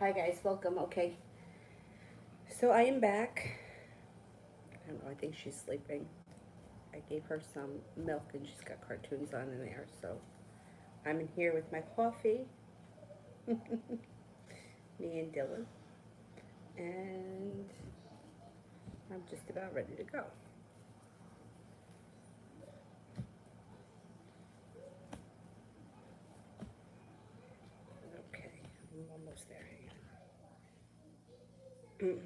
Hi guys, welcome. Okay, so I am back. I don't know, I think she's sleeping. I gave her some milk and she's got cartoons on in there. So I'm in here with my coffee, me and Dylan, and I'm just about ready to go. Okay, I'm almost there. Hang on.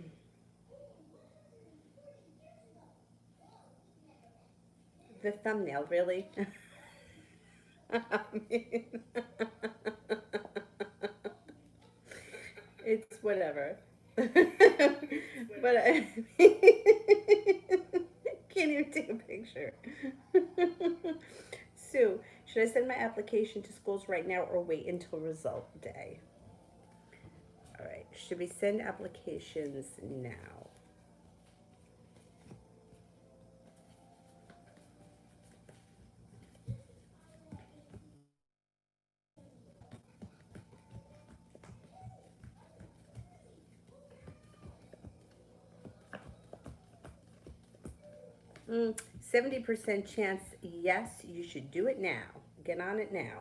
The thumbnail, really? I mean, it's whatever. But I can't even take a picture. Sue, should I send my application to schools right now or wait until result day? All right, should we send applications now? 70% chance, yes, you should do it now. Get on it now.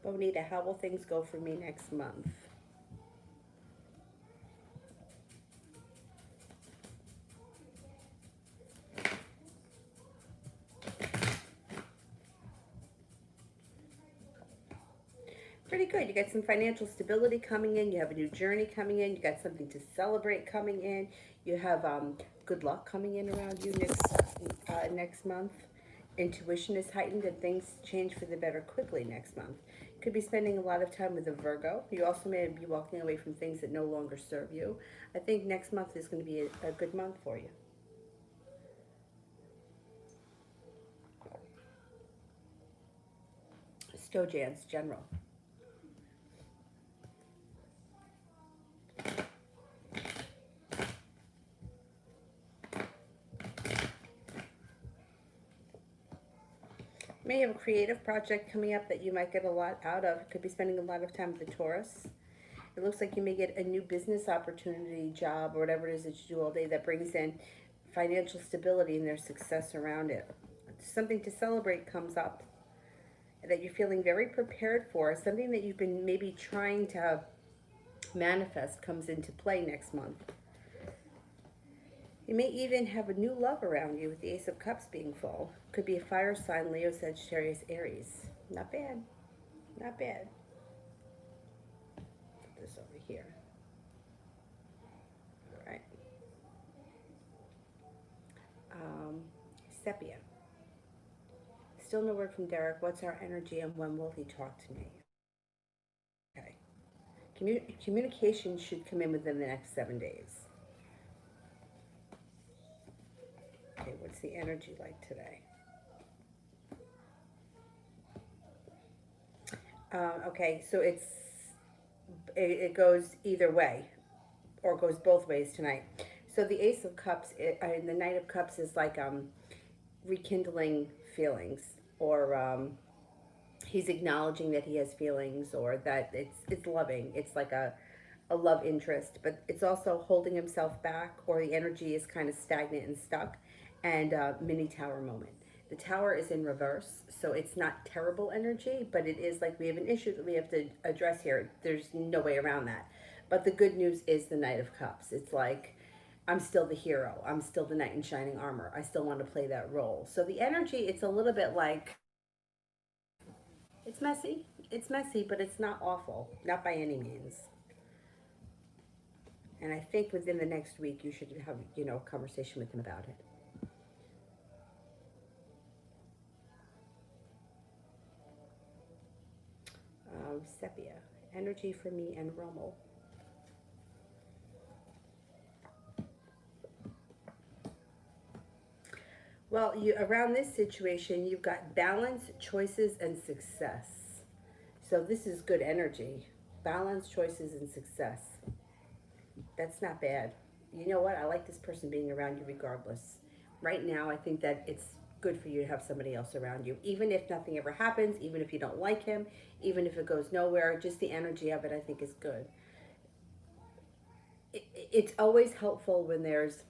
Bonita, how will things go for me next month? Pretty good. You got some financial stability coming in. You have a new journey coming in. You got something to celebrate coming in. You have good luck coming in around you next month. Intuition is heightened and things change for the better quickly next month. Could be spending a lot of time with a Virgo. You also may be walking away from things that no longer serve you. I think next month is going to be a good month for you. Stojans, general. You may have a creative project coming up that you might get a lot out of. Could be spending a lot of time with the Taurus. It looks like you may get a new business opportunity, job, or whatever it is that you do all day that brings in financial stability and there's success around it. Something to celebrate comes up that you're feeling very prepared for. Something that you've been maybe trying to manifest comes into play next month. You may even have a new love around you with the Ace of Cups being full. Could be a fire sign, Leo, Sagittarius, Aries. Not bad. Not bad. Put this over here. All right. Um, Sepia. Still no word from Derek. What's our energy and when will he talk to me? Okay. Communication should come in within the next 7 days. Okay, what's the energy like today? Okay, so it goes either way, or goes both ways tonight. So the Ace of Cups and the Knight of Cups is like rekindling feelings, or he's acknowledging that he has feelings, or that it's loving. It's like a love interest, but it's also holding himself back, or the energy is kind of stagnant and stuck, and mini tower moment. The tower is in reverse, so it's not terrible energy, but it is like we have an issue that we have to address here. There's no way around that. But the good news is the Knight of Cups. It's like, I'm still the hero. I'm still the knight in shining armor. I still want to play that role. So the energy, it's a little bit like, it's messy. It's messy, but it's not awful. Not by any means. And I think within the next week, you should have, a conversation with him about it. Sepia, energy for me and Rommel. Well, you around this situation, you've got balance, choices, and success. So this is good energy. Balance, choices, and success. That's not bad. You know what? I like this person being around you regardless. right now, I think that it's good for you to have somebody else around you. Even if nothing ever happens, even if you don't like him, even if it goes nowhere, just the energy of it, I think, is good. It's always helpful when there's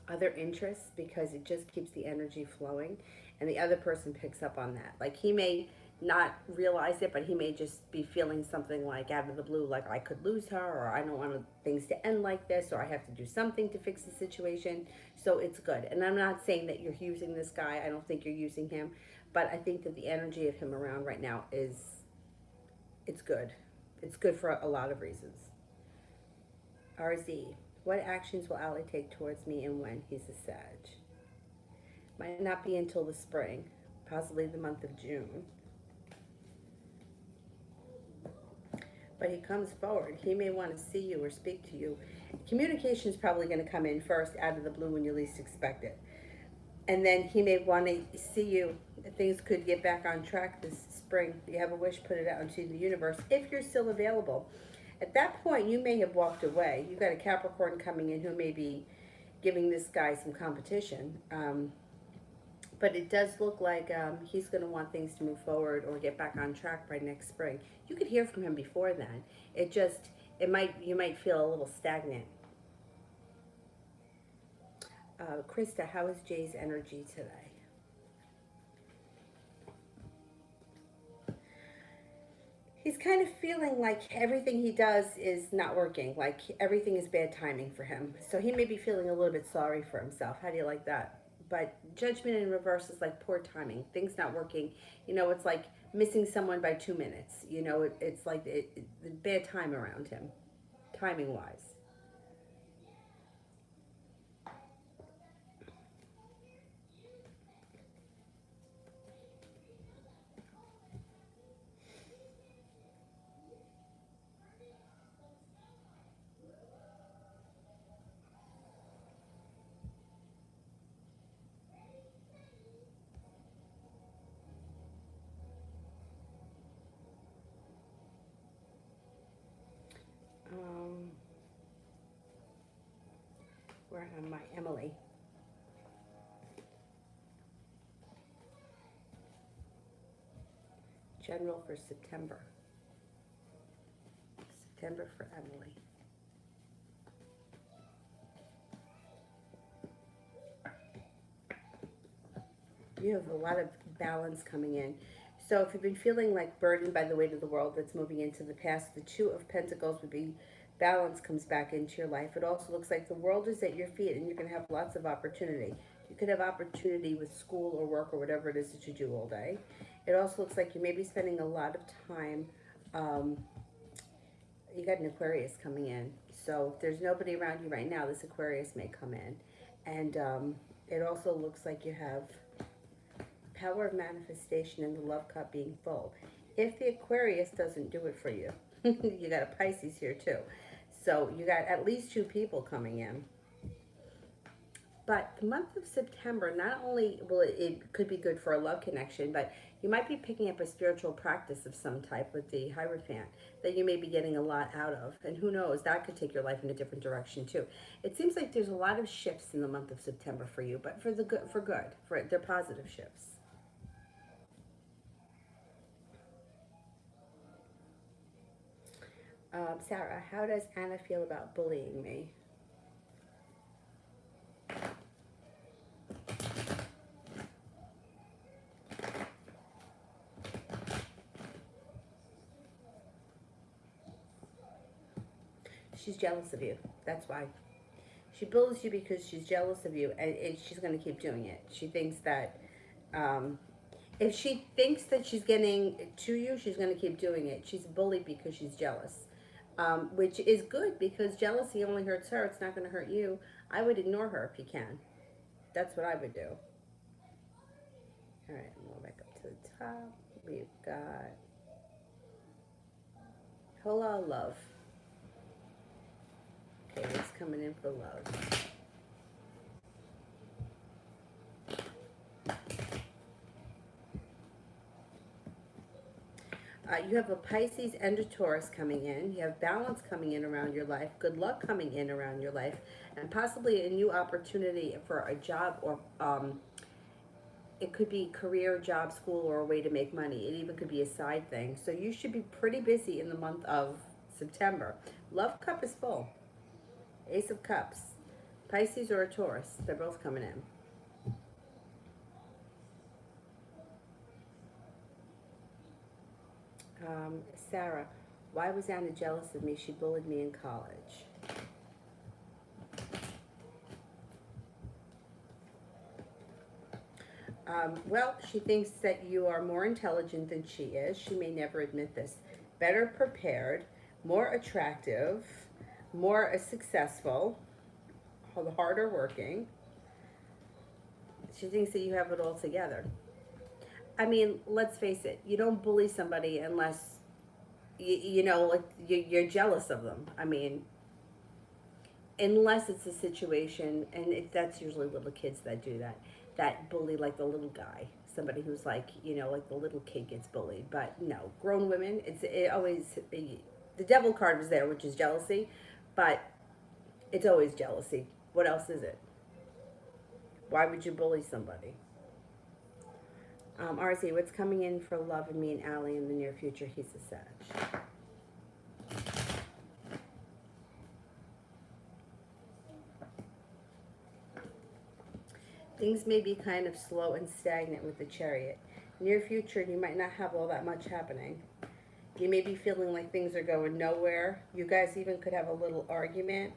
other interests because it just keeps the energy flowing and the other person picks up on that. Like he may not realize it, but he may just be feeling something like out of the blue, like I could lose her, or I don't want things to end like this, or I have to do something to fix the situation. So it's good. And I'm not saying that you're using this guy. I don't think you're using him, but I think that the energy of him around right now is, it's good. It's good for a lot of reasons. RZ, what actions will Ali take towards me and when? He's a Sag. Might not be until the spring, possibly the month of June. But he comes forward. He may want to see you or speak to you. Communication is probably going to come in first out of the blue when you least expect it. And then he may want to see you. Things could get back on track this spring. You have a wish, put it out into the universe if you're still available. At that point, you may have walked away. You've got a Capricorn coming in who may be giving this guy some competition. But it does look like he's going to want things to move forward or get back on track by next spring. You could hear from him before then. You might feel a little stagnant. Krista, how is Jay's energy today? He's kind of feeling like everything he does is not working, like everything is bad timing for him. So he may be feeling a little bit sorry for himself. How do you like that? But judgment in reverse is like poor timing, things not working. It's like missing someone by 2 minutes. It's like the bad time around him, timing wise. Where am I? Emily. General for September. September for Emily. You have a lot of balance coming in. So if you've been feeling like burdened by the weight of the world that's moving into the past, the Two of Pentacles would be balance comes back into your life. It also looks like the world is at your feet and you're going to have lots of opportunity. You could have opportunity with school or work or whatever it is that you do all day. It also looks like you may be spending a lot of time. You got an Aquarius coming in. So if there's nobody around you right now, this Aquarius may come in. And it also looks like you have power of manifestation and the love cup being full. If the Aquarius doesn't do it for you, you got a Pisces here too. So you got at least 2 people coming in. But the month of September, not only will it could be good for a love connection, but you might be picking up a spiritual practice of some type with the Hierophant that you may be getting a lot out of. And who knows, that could take your life in a different direction too. It seems like there's a lot of shifts in the month of September for you, but for good, they're positive shifts. Sarah, how does Anna feel about bullying me? She's jealous of you. That's why. She bullies you because she's jealous of you, and she's going to keep doing it. She thinks that if she thinks that she's getting to you, she's going to keep doing it. She's bullied because she's jealous. Which is good because jealousy only hurts her. It's not going to hurt you. I would ignore her if you can. That's what I would do. All right, I'm going back up to the top. We've got Hola Love. Okay, what's coming in for love? You have a Pisces and a Taurus coming in. You have balance coming in around your life, good luck coming in around your life, and possibly a new opportunity for a job, or it could be career, job, school, or a way to make money. It even could be a side thing. So you should be pretty busy in the month of September. Love cup is full. Ace of Cups. Pisces or a Taurus. They're both coming in. Sarah, why was Anna jealous of me? She bullied me in college. Well, she thinks that you are more intelligent than she is. She may never admit this. Better prepared, more attractive, more successful, harder working. She thinks that you have it all together. I mean, let's face it. You don't bully somebody unless like you're jealous of them. I mean, unless it's a situation, and that's usually little kids that do that, that bully like the little guy, somebody who's like, like the little kid gets bullied. But no, grown women, it always, the devil card was there, which is jealousy, but it's always jealousy. What else is it? Why would you bully somebody? RZ, what's coming in for love and me and Allie in the near future? He's a Sag. Things may be kind of slow and stagnant with the Chariot. Near future, you might not have all that much happening. You may be feeling like things are going nowhere. You guys even could have a little argument.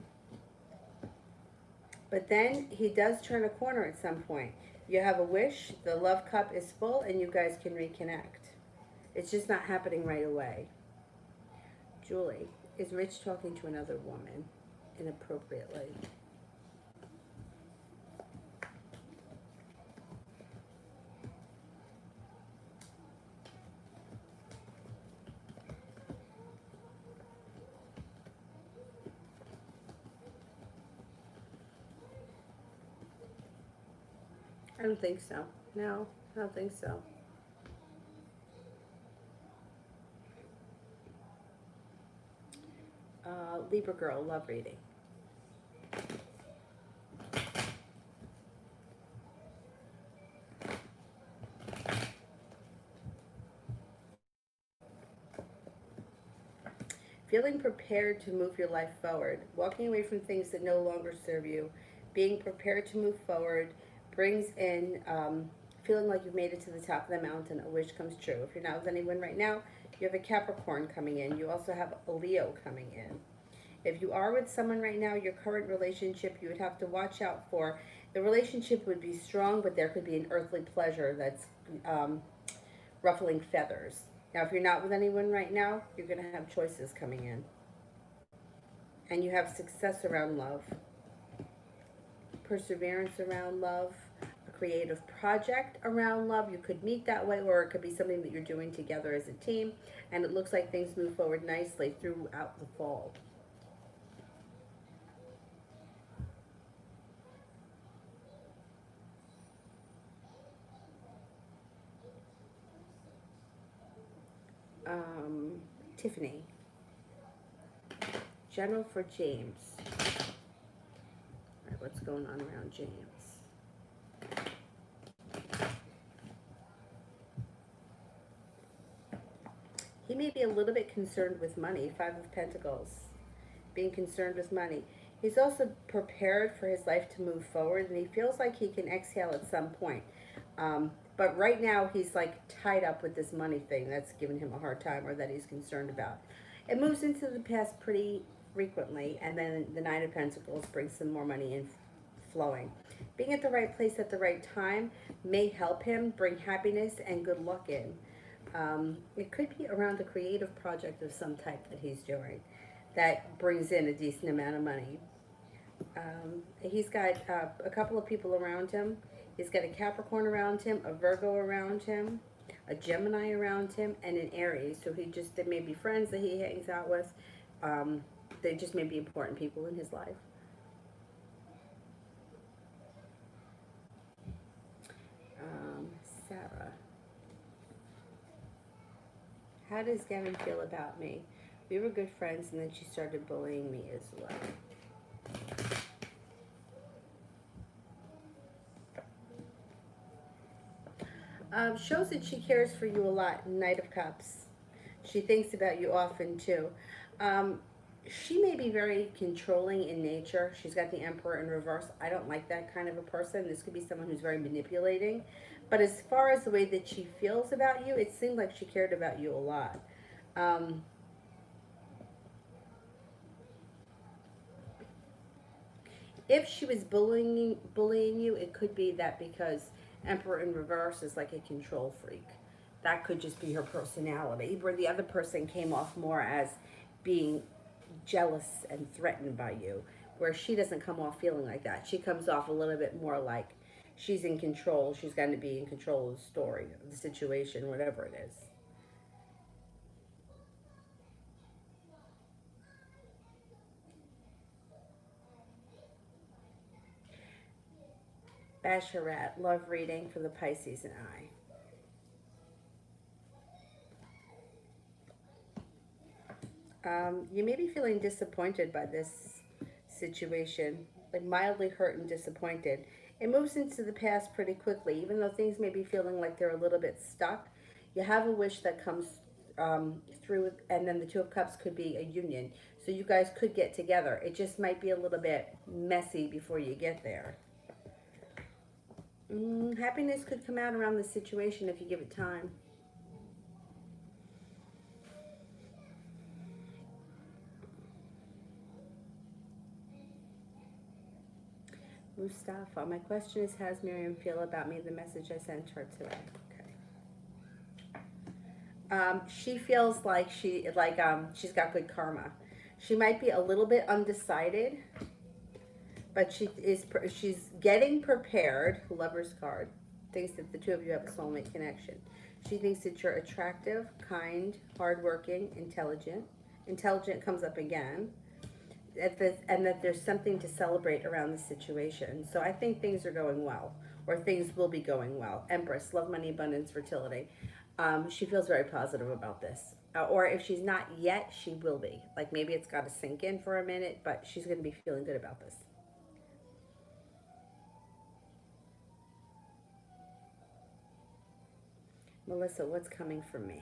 But then he does turn a corner at some point. You have a wish, the love cup is full, and you guys can reconnect. It's just not happening right away. Julie, is Rich talking to another woman inappropriately? I don't think so. No, I don't think so. Libra girl, love reading. Feeling prepared to move your life forward, walking away from things that no longer serve you, being prepared to move forward brings in feeling like you've made it to the top of the mountain. A wish comes true. If you're not with anyone right now, you have a Capricorn coming in. You also have a Leo coming in. If you are with someone right now, your current relationship, you would have to watch out for. The relationship would be strong, but there could be an earthly pleasure that's ruffling feathers. Now, if you're not with anyone right now, you're going to have choices coming in. And you have success around love, perseverance around love, a creative project around love. You could meet that way, or it could be something that you're doing together as a team. And it looks like things move forward nicely throughout the fall. Tiffany. General for James. All right, what's going on around James? He may be a little bit concerned with money. Five of Pentacles. Being concerned with money. He's also prepared for his life to move forward, and he feels like he can exhale at some point. But right now, he's like tied up with this money thing that's giving him a hard time, or that he's concerned about. It moves into the past pretty frequently, and then the Nine of Pentacles brings some more money in flowing. Being at the right place at the right time may help him bring happiness and good luck in. It could be around a creative project of some type that he's doing that brings in a decent amount of money. He's got a couple of people around him. He's got a Capricorn around him, a Virgo around him, a Gemini around him, and an Aries. So they may be friends that he hangs out with. They just may be important people in his life. Sarah. how does Gavin feel about me? We were good friends, and then she started bullying me as well. Shows that she cares for you a lot. Knight of Cups. She thinks about you often too. Um, she may be very controlling in nature. She's got the Emperor in reverse. I don't like that kind of a person. This could be someone who's very manipulating. But as far as the way that she feels about you, it seemed like she cared about you a lot. Um, if she was bullying you, it could be that because Emperor in reverse is like a control freak. That could just be her personality, where the other person came off more as being jealous and threatened by you, where she doesn't come off feeling like that. She comes off a little bit more like she's in control. She's going to be in control of the story, of the situation, whatever it is. Basharat, love reading for the Pisces and I. You may be feeling disappointed by this situation, like mildly hurt and disappointed. It moves into the past pretty quickly, even though things may be feeling like they're a little bit stuck. You have a wish that comes through, and then the Two of Cups could be a union. So you guys could get together. It just might be a little bit messy before you get there. Happiness could come out around the situation if you give it time. Mustafa, my question is, how does Miriam feel about me? The message I sent her today. Okay. She feels like she's got good karma. She might be a little bit undecided, but she's getting prepared. Lover's card thinks that the two of you have a soulmate connection. She thinks that you're attractive, kind, hardworking, intelligent. Intelligent comes up again. And that there's something to celebrate around the situation. So I think things are going well, or things will be going well. Empress, love, money, abundance, fertility. She feels very positive about this. Or if she's not yet, she will be. Like maybe it's got to sink in for a minute, but she's going to be feeling good about this. Melissa, what's coming for me?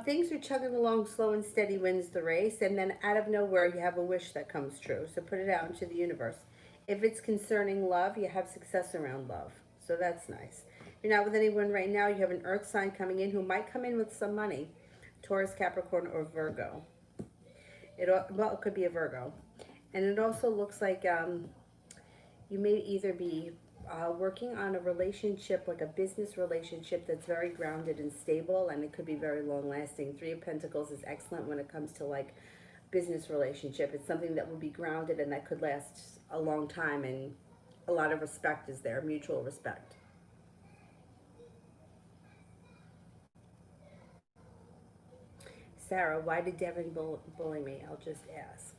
Things are chugging along slow and steady wins the race, and then out of nowhere you have a wish that comes true. So put it out into the universe. If it's concerning love, you have success around love. So that's nice. You're not with anyone right now. You have an earth sign coming in who might come in with some money. Taurus, Capricorn, or Virgo. It could be a Virgo. And it also looks like you may either be working on a relationship, like a business relationship that's very grounded and stable, and it could be very long lasting. Three of Pentacles is excellent when it comes to like business relationship. It's something that will be grounded and that could last a long time, and a lot of respect is there, mutual respect. Sarah, why did Devin bully me? I'll just ask.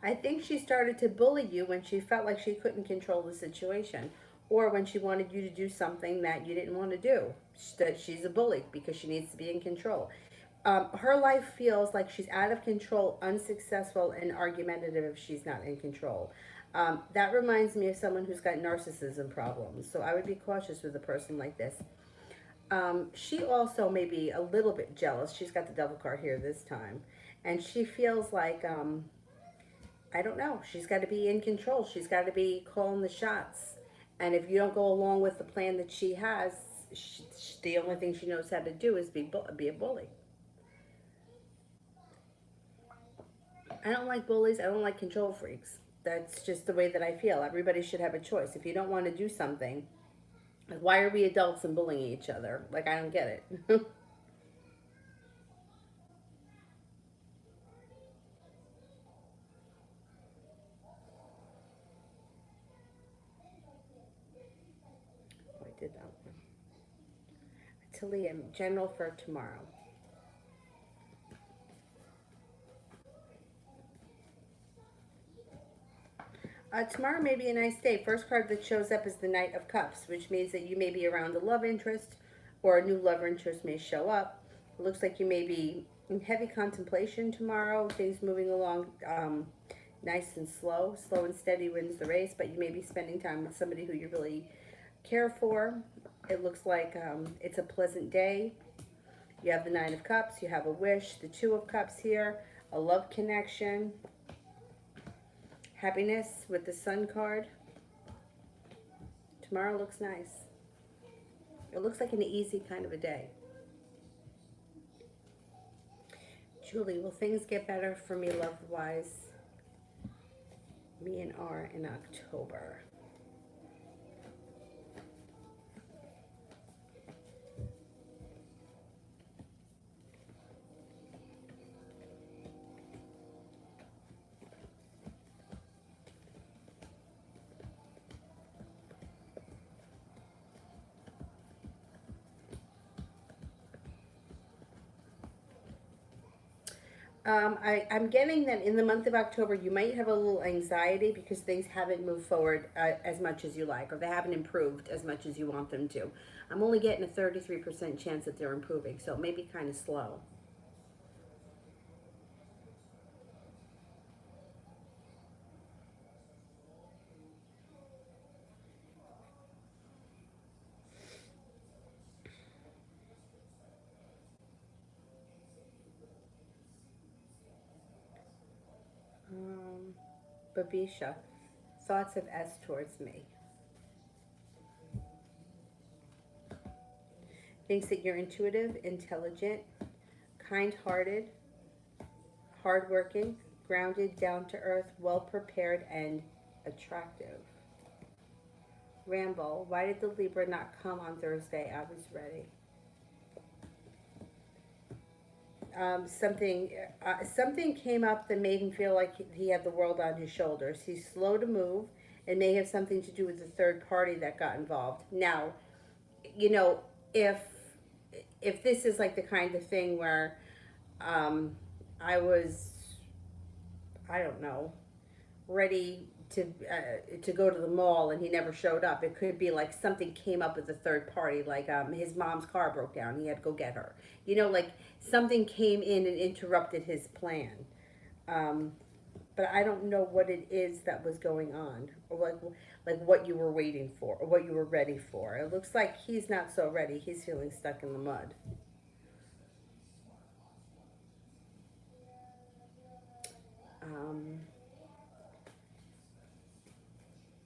I think she started to bully you when she felt like she couldn't control the situation, or when she wanted you to do something that you didn't want to do. That she's a bully because she needs to be in control. Her life feels like she's out of control, unsuccessful, and argumentative if she's not in control. That reminds me of someone who's got narcissism problems. So I would be cautious with a person like this. She also may be a little bit jealous. She's got the devil card here this time. And she feels like I don't know. She's got to be in control. She's got to be calling the shots. And if you don't go along with the plan that she has, the only thing she knows how to do is be a bully. I don't like bullies. I don't like control freaks. That's just the way that I feel. Everybody should have a choice. If you don't want to do something, like why are we adults and bullying each other? Like I don't get it. did that one. Talia, general for tomorrow. Tomorrow may be a nice day. First card that shows up is the Knight of Cups, which means that you may be around a love interest or a new love interest may show up. It looks like you may be in heavy contemplation tomorrow, things moving along nice and slow. Slow and steady wins the race, but you may be spending time with somebody who you really care for. It looks like it's a pleasant day. You have the Nine of Cups, you have a wish, the Two of Cups here, a love connection, happiness with the Sun card. Tomorrow looks nice. It looks like an easy kind of a day. Julie, will things get better for me love-wise? Me and R in October. I'm getting that in the month of October, you might have a little anxiety because things haven't moved forward as much as you like, or they haven't improved as much as you want them to. I'm only getting a 33% chance that they're improving, so it may be kind of slow. Babisha, thoughts of S towards me. Thinks that you're intuitive, intelligent, kind-hearted, hardworking, grounded, down-to-earth, well-prepared, and attractive. Ramble, why did the Libra not come on Thursday? I was ready. Something came up that made him feel like he had the world on his shoulders. He's slow to move. It may have something to do with the third party that got involved. Now, you know, if this is like the kind of thing where I was, I don't know, ready to go to the mall and he never showed up. It could be like something came up with the third party, like his mom's car broke down. He had to go get her. You know, like something came in and interrupted his plan. But I don't know what it is that was going on, or like what you were waiting for, or what you were ready for. It looks like he's not so ready. He's feeling stuck in the mud.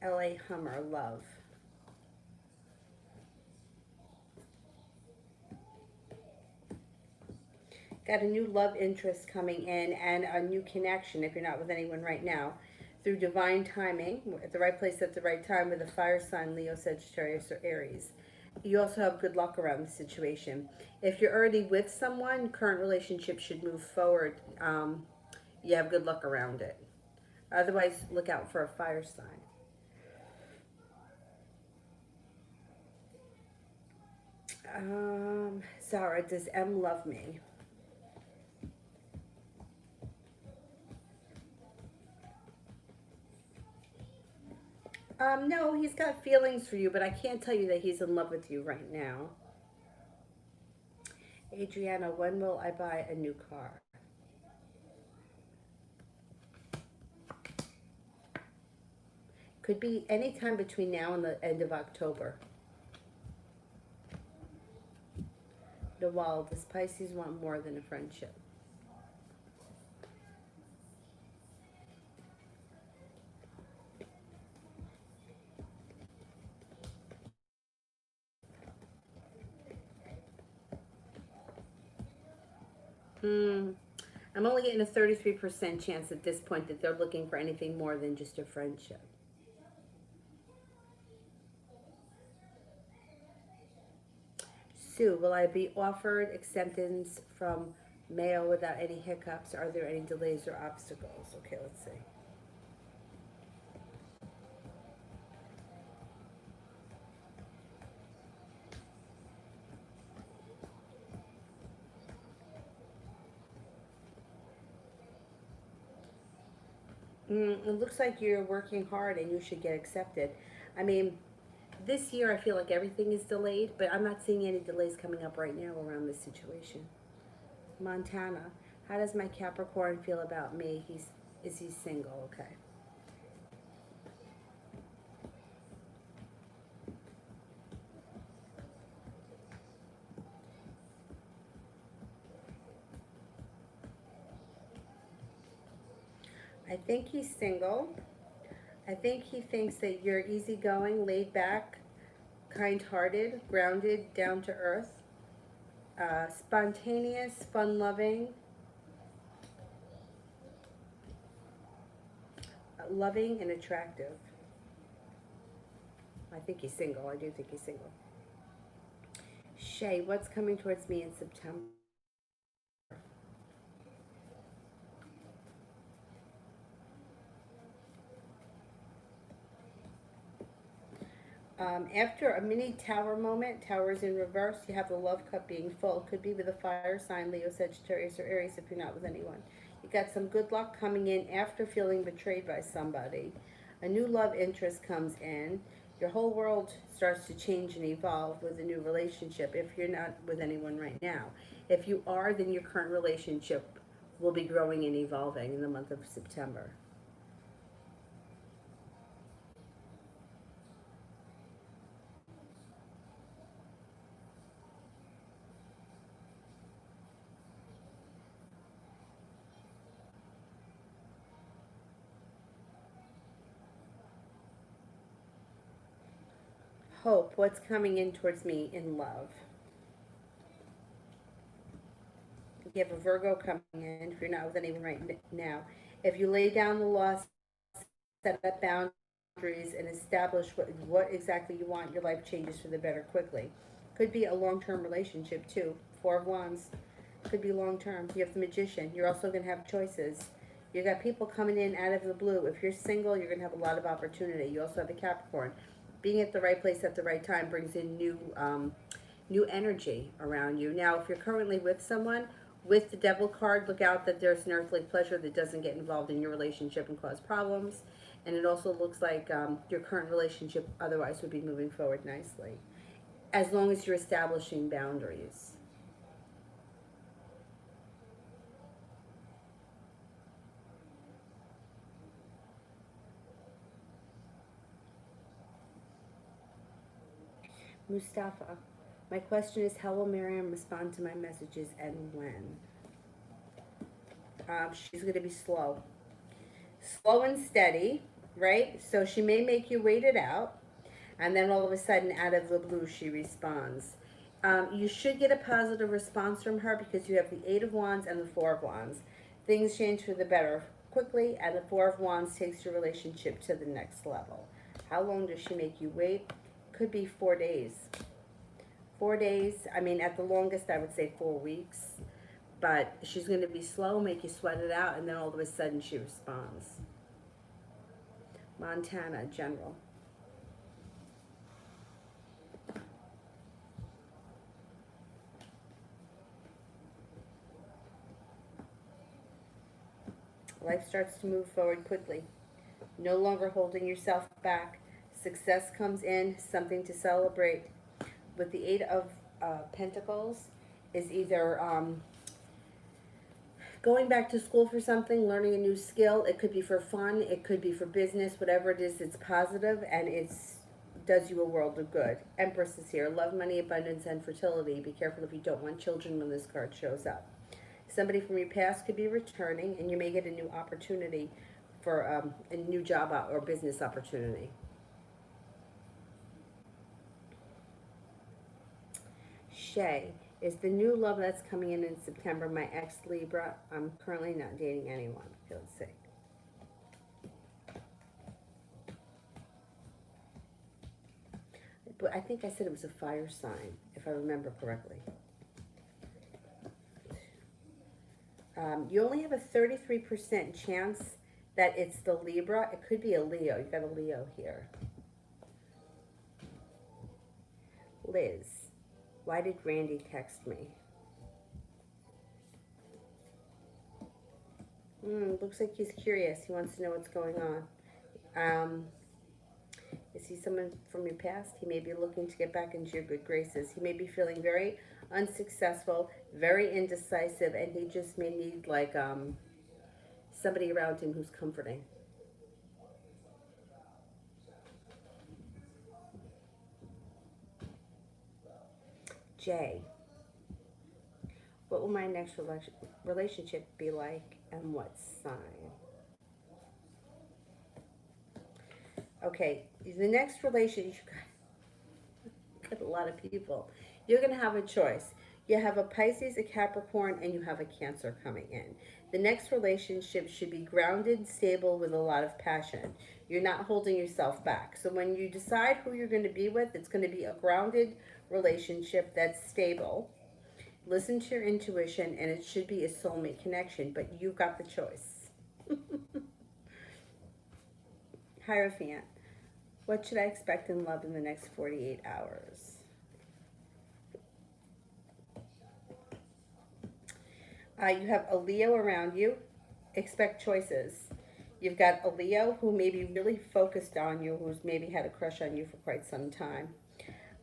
LA Hummer, love. Got a new love interest coming in and a new connection if you're not with anyone right now. Through divine timing, at the right place at the right time with a fire sign, Leo, Sagittarius, or Aries. You also have good luck around the situation. If you're already with someone, current relationship should move forward. You have good luck around it. Otherwise, look out for a fire sign. Zara, does M love me? No, he's got feelings for you, but I can't tell you that he's in love with you right now. Adriana, when will I buy a new car? Could be any time between now and the end of October. Nawal, does Pisces want more than a friendship? I'm only getting a 33% chance at this point that they're looking for anything more than just a friendship. Sue, will I be offered acceptance from Mayo without any hiccups? Are there any delays or obstacles? Okay, let's see. It looks like you're working hard and you should get accepted. I mean, this year I feel like everything is delayed, but I'm not seeing any delays coming up right now around this situation. Montana, how does my Capricorn feel about me? Is he single? Okay. I think he's single. I think he thinks that you're easygoing, laid back, kind hearted, grounded, down to earth, spontaneous, fun loving, loving, and attractive. I think he's single. I do think he's single. Shay, what's coming towards me in September? After a mini tower moment, towers in reverse, you have the love cup being full. Could be with a fire sign, Leo, Sagittarius, or Aries if you're not with anyone. You got some good luck coming in after feeling betrayed by somebody. A new love interest comes in. Your whole world starts to change and evolve with a new relationship if you're not with anyone right now. If you are, then your current relationship will be growing and evolving in the month of September. Hope, what's coming in towards me in love? You have a Virgo coming in if you're not with anyone right now. If you lay down the law, set up boundaries, and establish what exactly you want, your life changes for the better quickly. Could be a long term relationship too. Four of Wands could be long term. You have the Magician. You're also going to have choices. You got people coming in out of the blue. If you're single, you're going to have a lot of opportunity. You also have the Capricorn. Being at the right place at the right time brings in new energy around you. Now, if you're currently with someone, with the Devil card, look out that there's an earthly pleasure that doesn't get involved in your relationship and cause problems. And it also looks like your current relationship otherwise would be moving forward nicely, as long as you're establishing boundaries. Mustafa, my question is how will Miriam respond to my messages and when? She's going to be slow. Slow and steady, right? So she may make you wait it out, and then all of a sudden, out of the blue, she responds. You should get a positive response from her because you have the Eight of Wands and the Four of Wands. Things change for the better quickly, and the Four of Wands takes your relationship to the next level. How long does she make you wait? Could be 4 days. 4 days, I mean, at the longest, I would say 4 weeks. But she's going to be slow, make you sweat it out, and then all of a sudden she responds. Montana, general. Life starts to move forward quickly. No longer holding yourself back. Success comes in, something to celebrate. With the Eight of Pentacles is either going back to school for something, learning a new skill. It could be for fun, it could be for business, whatever it is, it's positive and it's does you a world of good. Empress is here. Love, money, abundance, and fertility. Be careful if you don't want children when this card shows up. Somebody from your past could be returning, and you may get a new opportunity for a new job or business opportunity. Shay, is the new love that's coming in September my ex Libra? I'm currently not dating anyone. Let's see. But I think I said it was a fire sign, if I remember correctly. You only have a 33% chance that it's the Libra. It could be a Leo. You've got a Leo here. Liz, why did Randy text me? Looks like he's curious. He wants to know what's going on. Um, is he someone from your past? He may be looking to get back into your good graces. He may be feeling very unsuccessful, very indecisive, and he just may need like somebody around him who's comforting. Jay, what will my next relationship be like, and what sign? Okay, the next relationship, got a lot of people. You're going to have a choice. You have a Pisces, a Capricorn, and you have a Cancer coming in. The next relationship should be grounded, stable, with a lot of passion. You're not holding yourself back. So when you decide who you're going to be with, it's going to be a grounded relationship that's stable. Listen to your intuition, and it should be a soulmate connection, but you've got the choice. Hierophant, what should I expect in love in the next 48 hours? You have a Leo around you. Expect choices. You've got a Leo who may be really focused on you, who's maybe had a crush on you for quite some time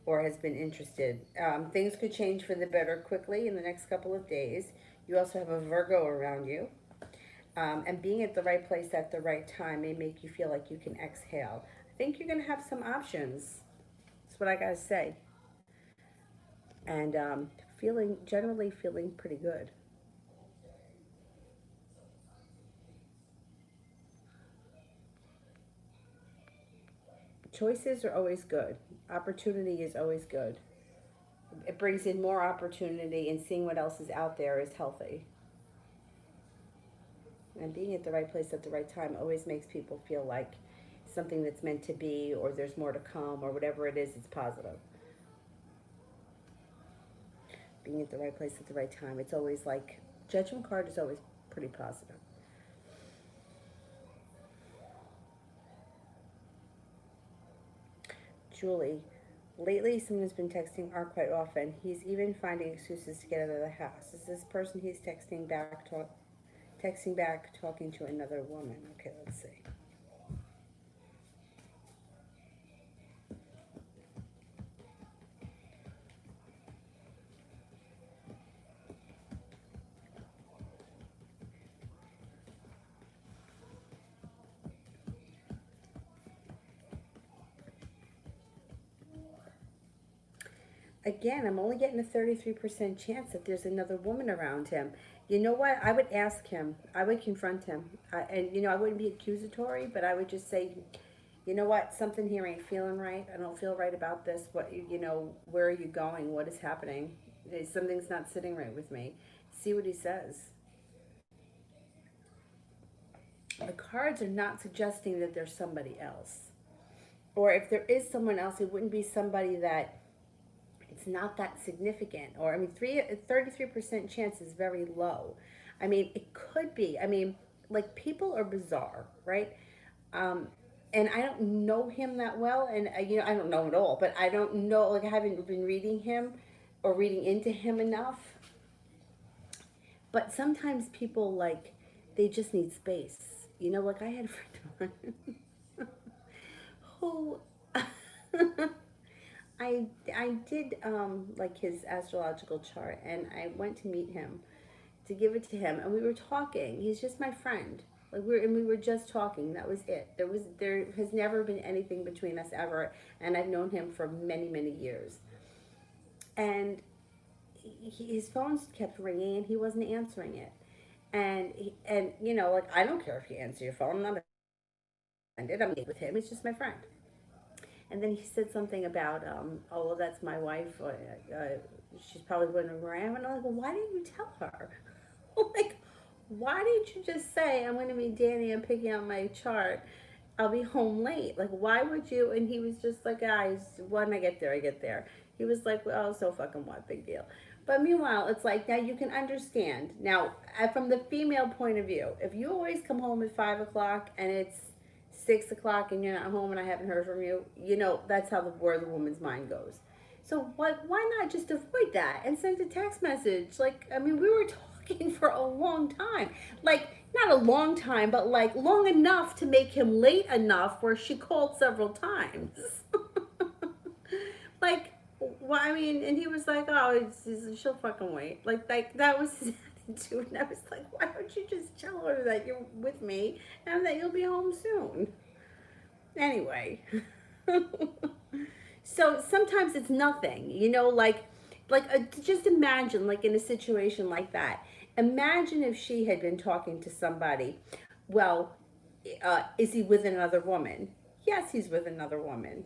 or has been interested. Things could change for the better quickly in the next couple of days. You also have a Virgo around you. And being at the right place at the right time may make you feel like you can exhale. I think you're going to have some options. That's what I got to say. And generally feeling pretty good. Choices are always good. Opportunity is always good. It brings in more opportunity, and seeing what else is out there is healthy. And being at the right place at the right time always makes people feel like something that's meant to be, or there's more to come, or whatever it is, it's positive. Being at the right place at the right time, it's always like, judgment card is always pretty positive. Julie, lately someone's been texting R quite often. He's even finding excuses to get out of the house. Is this person he's texting back, talking to another woman? Okay, let's see. Again, I'm only getting a 33% chance that there's another woman around him. You know what? I would ask him. I would confront him. I wouldn't be accusatory, but I would just say, you know what? Something here ain't feeling right. I don't feel right about this. Where are you going? What is happening? Something's not sitting right with me. See what he says. The cards are not suggesting that there's somebody else. Or if there is someone else, it wouldn't be somebody that it's not that significant. Or, 33% chance is very low. It could be. Like, people are bizarre, right? Um, and I don't know him that well, and I don't know him at all, but I don't know, like, I haven't been reading him or reading into him enough. But sometimes people, like, they just need space. Like, I had a friend who I did like his astrological chart, and I went to meet him to give it to him, and we were talking. He's just my friend. Like, we were just talking. That was it. There has never been anything between us ever, and I've known him for many years. And his phone kept ringing, and he wasn't answering it. And like, I don't care if you answer your phone. I'm not offended. I'm with him. He's just my friend. And then he said something about, oh, well, that's my wife. She's probably wondering where I am. And I'm like, well, why didn't you tell her? Like, why didn't you just say, I'm going to meet Danny, I'm picking out my chart, I'll be home late? Like, why would you? And he was just like, guys, when I get there, I get there. He was like, well, so fucking what, big deal. But meanwhile, it's like, now you can understand. Now, from the female point of view, if you always come home at 5 o'clock and it's 6 o'clock and you're not home and I haven't heard from you, that's where the woman's mind goes. So why not just avoid that and send a text message? Like, we were talking. talking for a long time. Like, not a long time, but like long enough to make him late enough where she called several times. Like, well, I mean, and he was like, "Oh, she'll fucking wait." Like that was his attitude, and I was like, "Why don't you just tell her that you're with me and that you'll be home soon?" Anyway, so sometimes it's nothing, just imagine, like in a situation like that. Imagine if she had been talking to somebody. Well, is he with another woman? Yes, he's with another woman.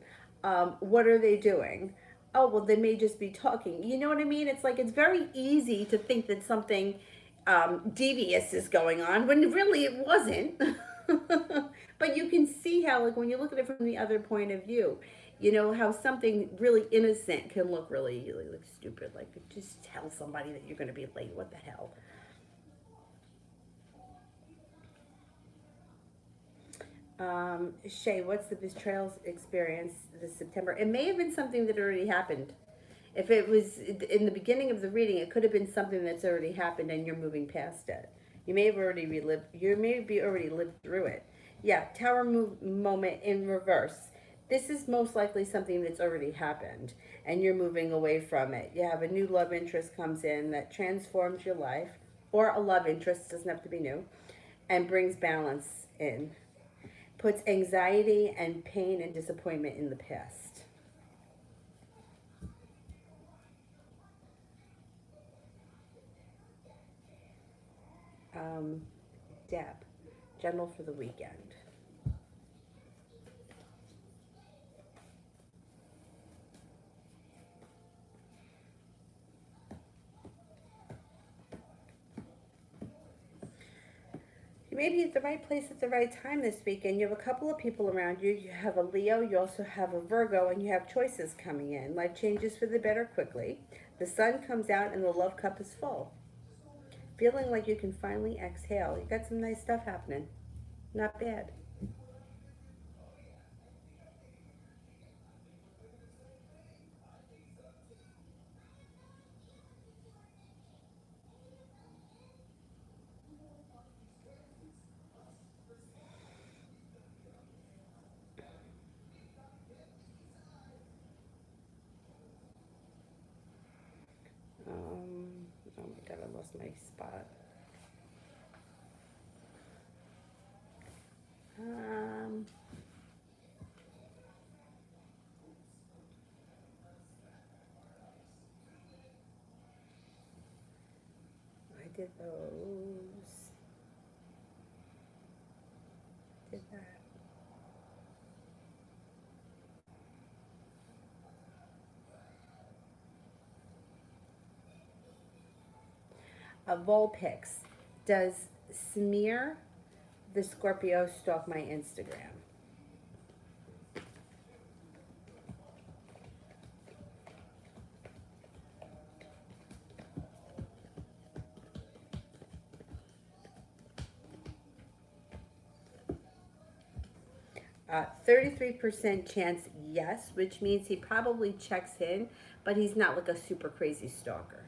What are they doing? Oh, well, they may just be talking. You know what I mean? It's like it's very easy to think that something devious is going on when really it wasn't. But you can see how, like, when you look at it from the other point of view, how something really innocent can look really, really like stupid. Like, just tell somebody that you're going to be late. What the hell? Shay, what's the betrayal experience this September? It may have been something that already happened. If it was in the beginning of the reading, it could have been something that's already happened and you're moving past it. You may have already relived, you may be already lived through it. Yeah, tower moment in reverse. This is most likely something that's already happened and you're moving away from it. You have a new love interest comes in that transforms your life, or a love interest, doesn't have to be new, and brings balance in. Puts anxiety and pain and disappointment in the past. Um, Deb, general for the weekend. You may be at the right place at the right time this weekend. You have a couple of people around you. You have a Leo, you also have a Virgo, and you have choices coming in. Life changes for the better quickly. The sun comes out and the love cup is full. Feeling like you can finally exhale. You got some nice stuff happening. Not bad. Oh my god, I lost my spot. Um, I did those. Did that. Volpix. Does Samir the Scorpio stalk my Instagram? 33% chance yes, which means he probably checks in, but he's not like a super crazy stalker.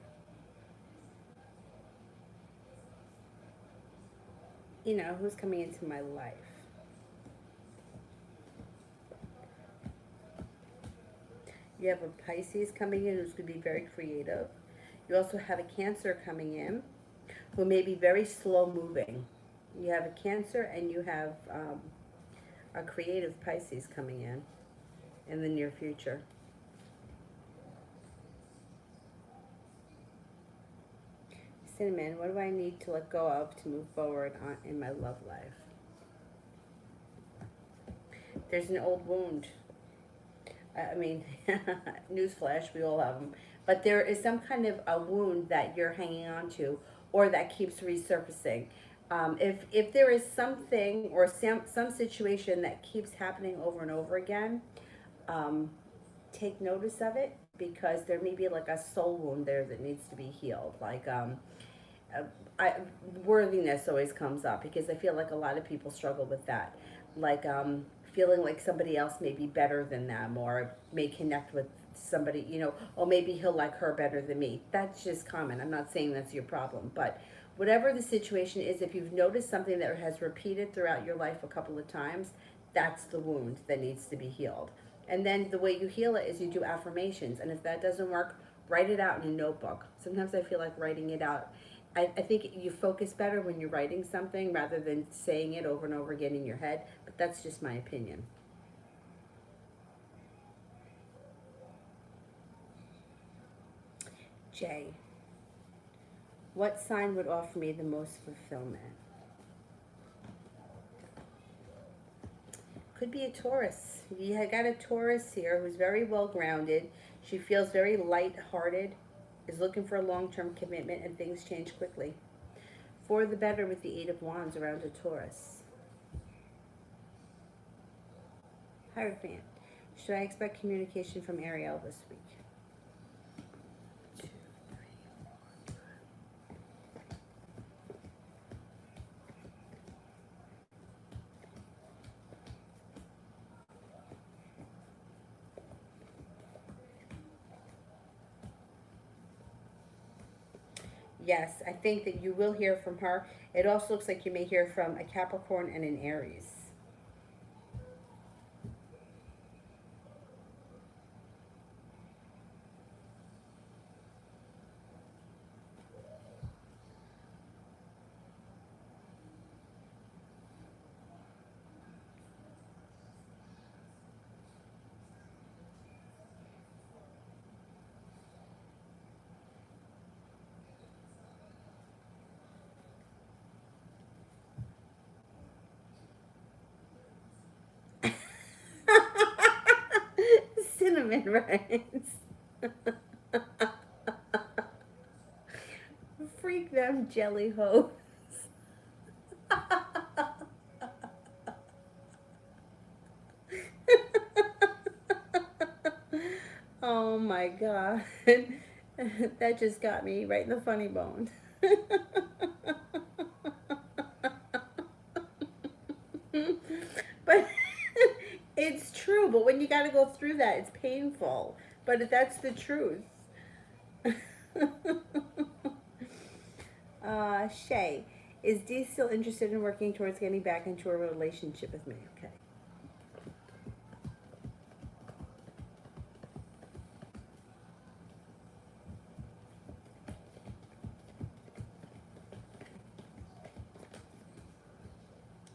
Who's coming into my life? You have a Pisces coming in who's going to be very creative. You also have a Cancer coming in who may be very slow moving. You have a Cancer and you have a creative Pisces coming in the near future. Cinnamon, what do I need to let go of to move forward in my love life? There's an old wound. I mean, newsflash, we all have them. But there is some kind of a wound that you're hanging on to or that keeps resurfacing. If there is something or some situation that keeps happening over and over again, um, take notice of it because there may be like a soul wound there that needs to be healed. Like, uh, I, worthiness always comes up because I feel like a lot of people struggle with that. Like, feeling like somebody else may be better than them or may connect with somebody, or maybe he'll like her better than me. That's just common. I'm not saying that's your problem, but Whatever the situation is, if you've noticed something that has repeated throughout your life a couple of times, that's the wound that needs to be healed. And then the way you heal it is you do affirmations. And if that doesn't work, write it out in a notebook. Sometimes I feel like writing it out. I think you focus better when you're writing something rather than saying it over and over again in your head. But that's just my opinion. Jay, what sign would offer me the most fulfillment? Could be a Taurus. You got a Taurus here who's very well grounded. She feels very light-hearted, is looking for a long-term commitment, and things change quickly. For the better with the Eight of Wands around a Taurus. Hierophant. Should I expect communication from Ariel this week? Yes, I think that you will hear from her. It also looks like you may hear from a Capricorn and an Aries. Cinnamon rings. Freak them jelly hoes. Oh my god. That just got me right in the funny bone. But it's true, but when you got to go through that, it's painful. But that's the truth. Shay, is Dee still interested in working towards getting back into a relationship with me? Okay.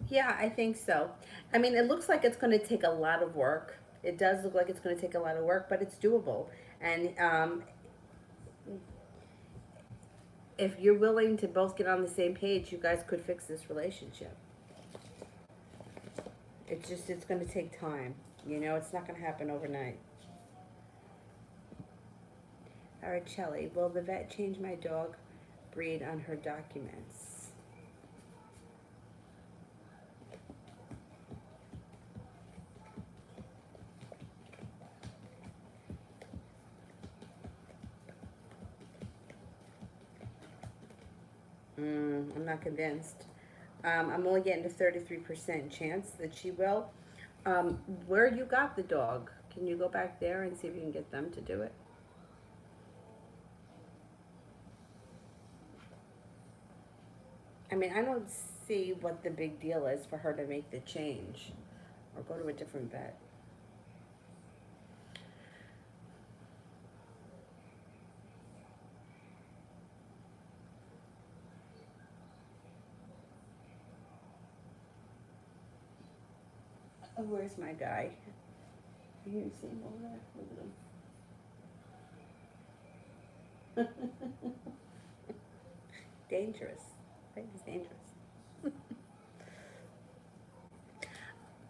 Yeah, I think so. I mean, it looks like it's going to take a lot of work. It does look like it's going to take a lot of work, but it's doable. And if you're willing to both get on the same page, you guys could fix this relationship. It's going to take time. You know, it's not going to happen overnight. All right, Shelly, will the vet change my dog breed on her documents? I'm not convinced. I'm only getting a 33% chance that she will. Where you got the dog? Can you go back there and see if you can get them to do it? I mean, I don't see what the big deal is for her to make the change or go to a different vet. Oh, where's my guy? You see him over there? Look at him. Dangerous. I think he's dangerous.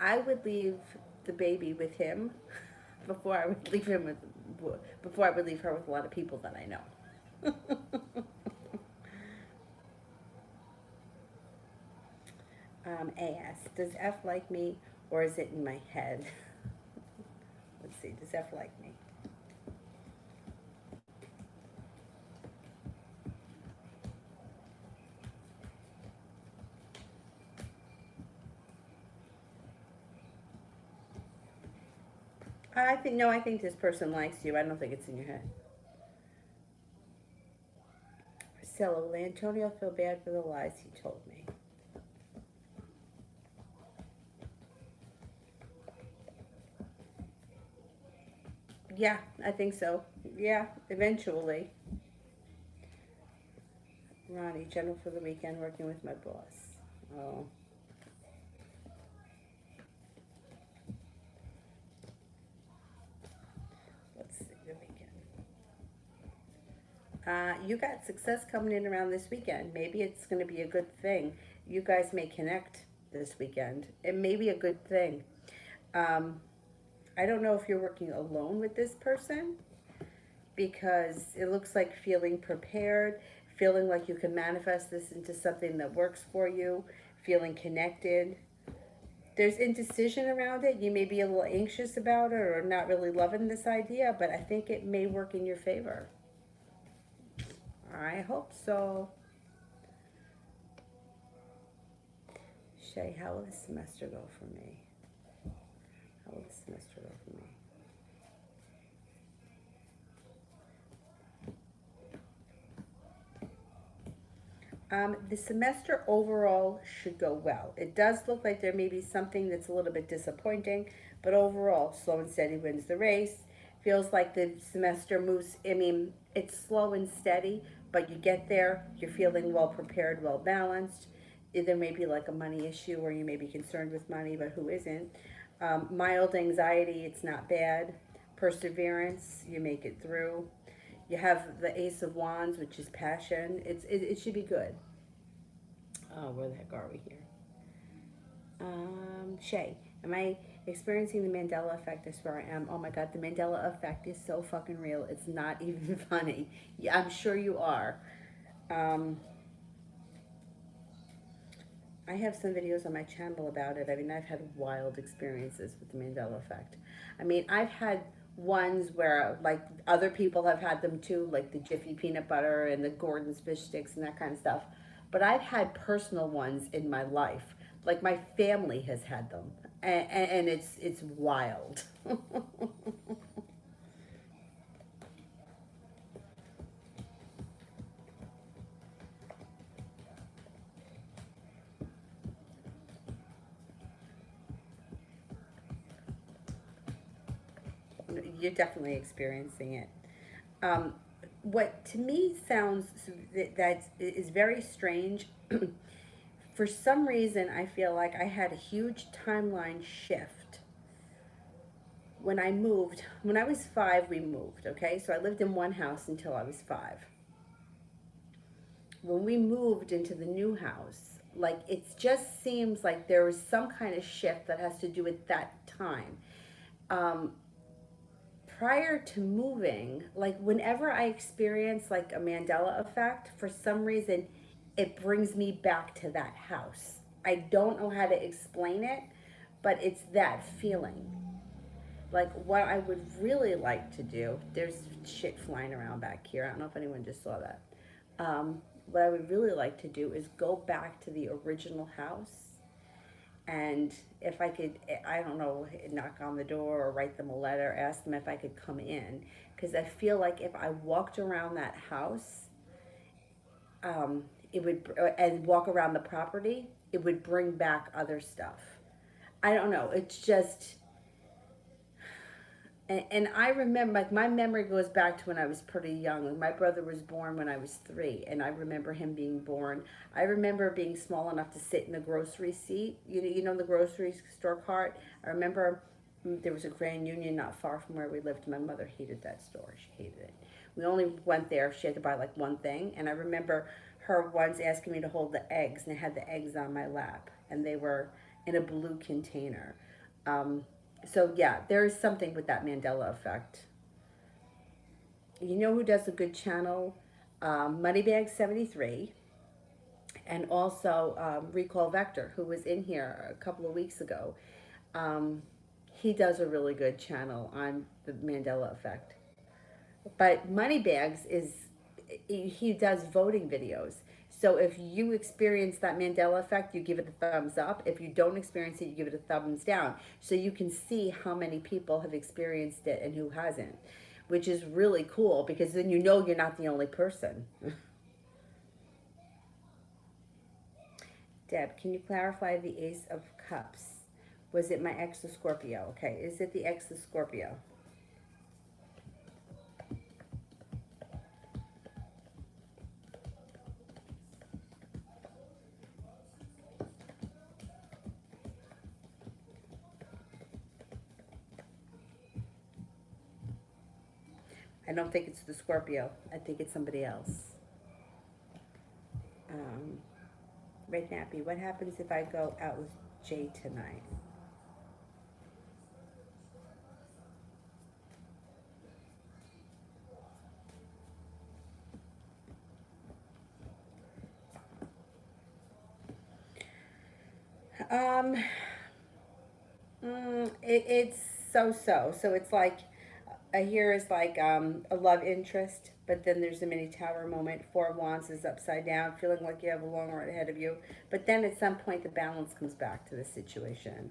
I would leave the baby with him before I would leave him with before I would leave her with a lot of people that I know. AS, does F like me or is it in my head? Let's see, does F like me? I think, no, I think this person likes you. I don't think it's in your head. Priscilla, will Antonio feel bad for the lies he told me? Yeah, I think so. Yeah, eventually. Ronnie, general for the weekend, working with my boss. Oh, let's see the weekend. You got success coming in around this weekend. Maybe it's going to be a good thing. You guys may connect this weekend. It may be a good thing. Um, I don't know if you're working alone with this person because it looks like feeling prepared, feeling like you can manifest this into something that works for you, feeling connected. There's indecision around it. You may be a little anxious about it or not really loving this idea, but I think it may work in your favor. I hope so. Shay, how will this semester go for me? How will this semester go for me? The semester overall should go well. It does look like there may be something that's a little bit disappointing, but overall, slow and steady wins the race. Feels like the semester moves, I mean, it's slow and steady, but you get there, you're feeling well prepared, well balanced. There may be like a money issue or you may be concerned with money, but who isn't? Mild anxiety, it's not bad. Perseverance, you make it through. You have the Ace of Wands, which is passion. It should be good. Oh, where the heck are we here? Shay, am I experiencing the Mandela effect? I swear I am. Oh my God, the Mandela effect is so fucking real. It's not even funny. Yeah, I'm sure you are. Um, I have some videos on my channel about it. I mean, I've had wild experiences with the Mandela effect. I mean, I've had ones where, like, other people have had them too, like the Jiffy peanut butter and the Gordon's fish sticks and that kind of stuff. But I've had personal ones in my life. Like, my family has had them. And it's wild. You're definitely experiencing it. Um, what to me sounds that is very strange. For some reason, I feel like I had a huge timeline shift when I moved. When I was 5, we moved. Okay, so I lived in one house until I was 5. When we moved into the new house, like it just seems like there was some kind of shift that has to do with that time. Um, Prior to moving, like whenever I experience like a Mandela effect, for some reason, it brings me back to that house. I don't know how to explain it, but it's that feeling. Like what I would really like to do, there's shit flying around back here. I don't know if anyone just saw that. What I would really like to do is go back to the original house and if I could, I don't know, knock on the door or write them a letter, ask them if I could come in, because I feel like if I walked around that house, it would, and walk around the property, it would bring back other stuff. I don't know. It's just, and I remember, like, my memory goes back to when I was pretty young. Like, my brother was born when I was 3, and I remember him being born. I remember being small enough to sit in the grocery seat, the grocery store cart. I remember there was a Grand Union not far from where we lived. My mother hated that store. She hated it. We only went there if she had to buy, like, one thing. And I remember her once asking me to hold the eggs, and I had the eggs on my lap, and they were in a blue container. So yeah, there is something with that Mandela effect. You know who does a good channel? Moneybag73 and also Recall Vector, who was in here a couple of weeks ago. Um, he does a really good channel on the Mandela effect. But Moneybags he does voting videos. So if you experience that Mandela effect, you give it a thumbs up. If you don't experience it, you give it a thumbs down. So you can see how many people have experienced it and who hasn't, which is really cool because then you know you're not the only person. Deb, can you clarify the Ace of Cups? Was it my ex, the Scorpio? Okay, is it the ex, the Scorpio? I don't think it's the Scorpio. I think it's somebody else. Um, Red Nappy, what happens if I go out with Jay tonight? Um, it's so. So it's like a here is like a love interest, but then there's a mini tower moment. Four of Wands is upside down, feeling like you have a long road ahead of you. But then at some point, the balance comes back to the situation,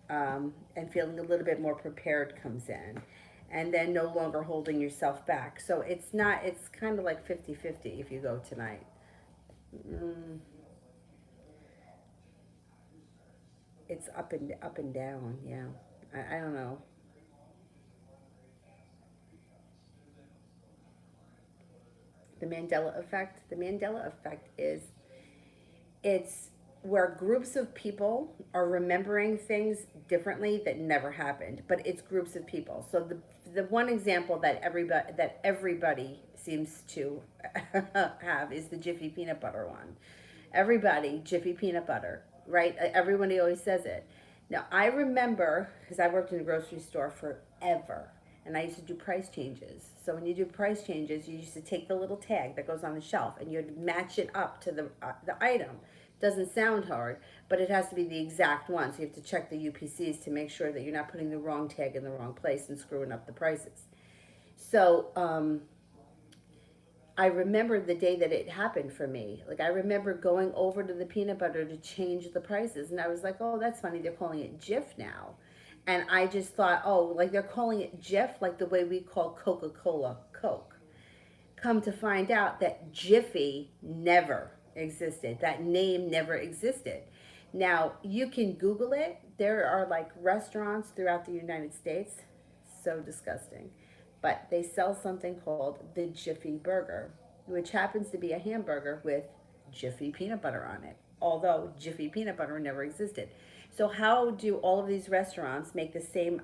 and feeling a little bit more prepared comes in. And then no longer holding yourself back. So it's not, it's kind of like 50-50 if you go tonight. Mm, it's up and down, yeah. I don't know. The Mandela effect. The Mandela effect is it's where groups of people are remembering things differently that never happened, but it's groups of people. So the one example that everybody seems to have is the Jiffy peanut butter one. Everybody Jiffy peanut butter, right? Everybody always says it. Now I remember because I worked in a grocery store forever, and I used to do price changes. So when you do price changes, you used to take the little tag that goes on the shelf and you'd match it up to the item. Doesn't sound hard, but it has to be the exact one. So you have to check the UPCs to make sure that you're not putting the wrong tag in the wrong place and screwing up the prices. So I remember the day that it happened for me. Like I remember going over to the peanut butter to change the prices, and I was like, "Oh, that's funny. They're calling it Jif now." And I just thought, "Oh, like they're calling it Jif, like the way we call Coca-Cola Coke." Come to find out that Jiffy never existed. That name never existed. Now, you can Google it. There are like restaurants throughout the United States. So disgusting. But they sell something called the Jiffy Burger, which happens to be a hamburger with Jiffy peanut butter on it, although Jiffy peanut butter never existed. So, how do all of these restaurants make the same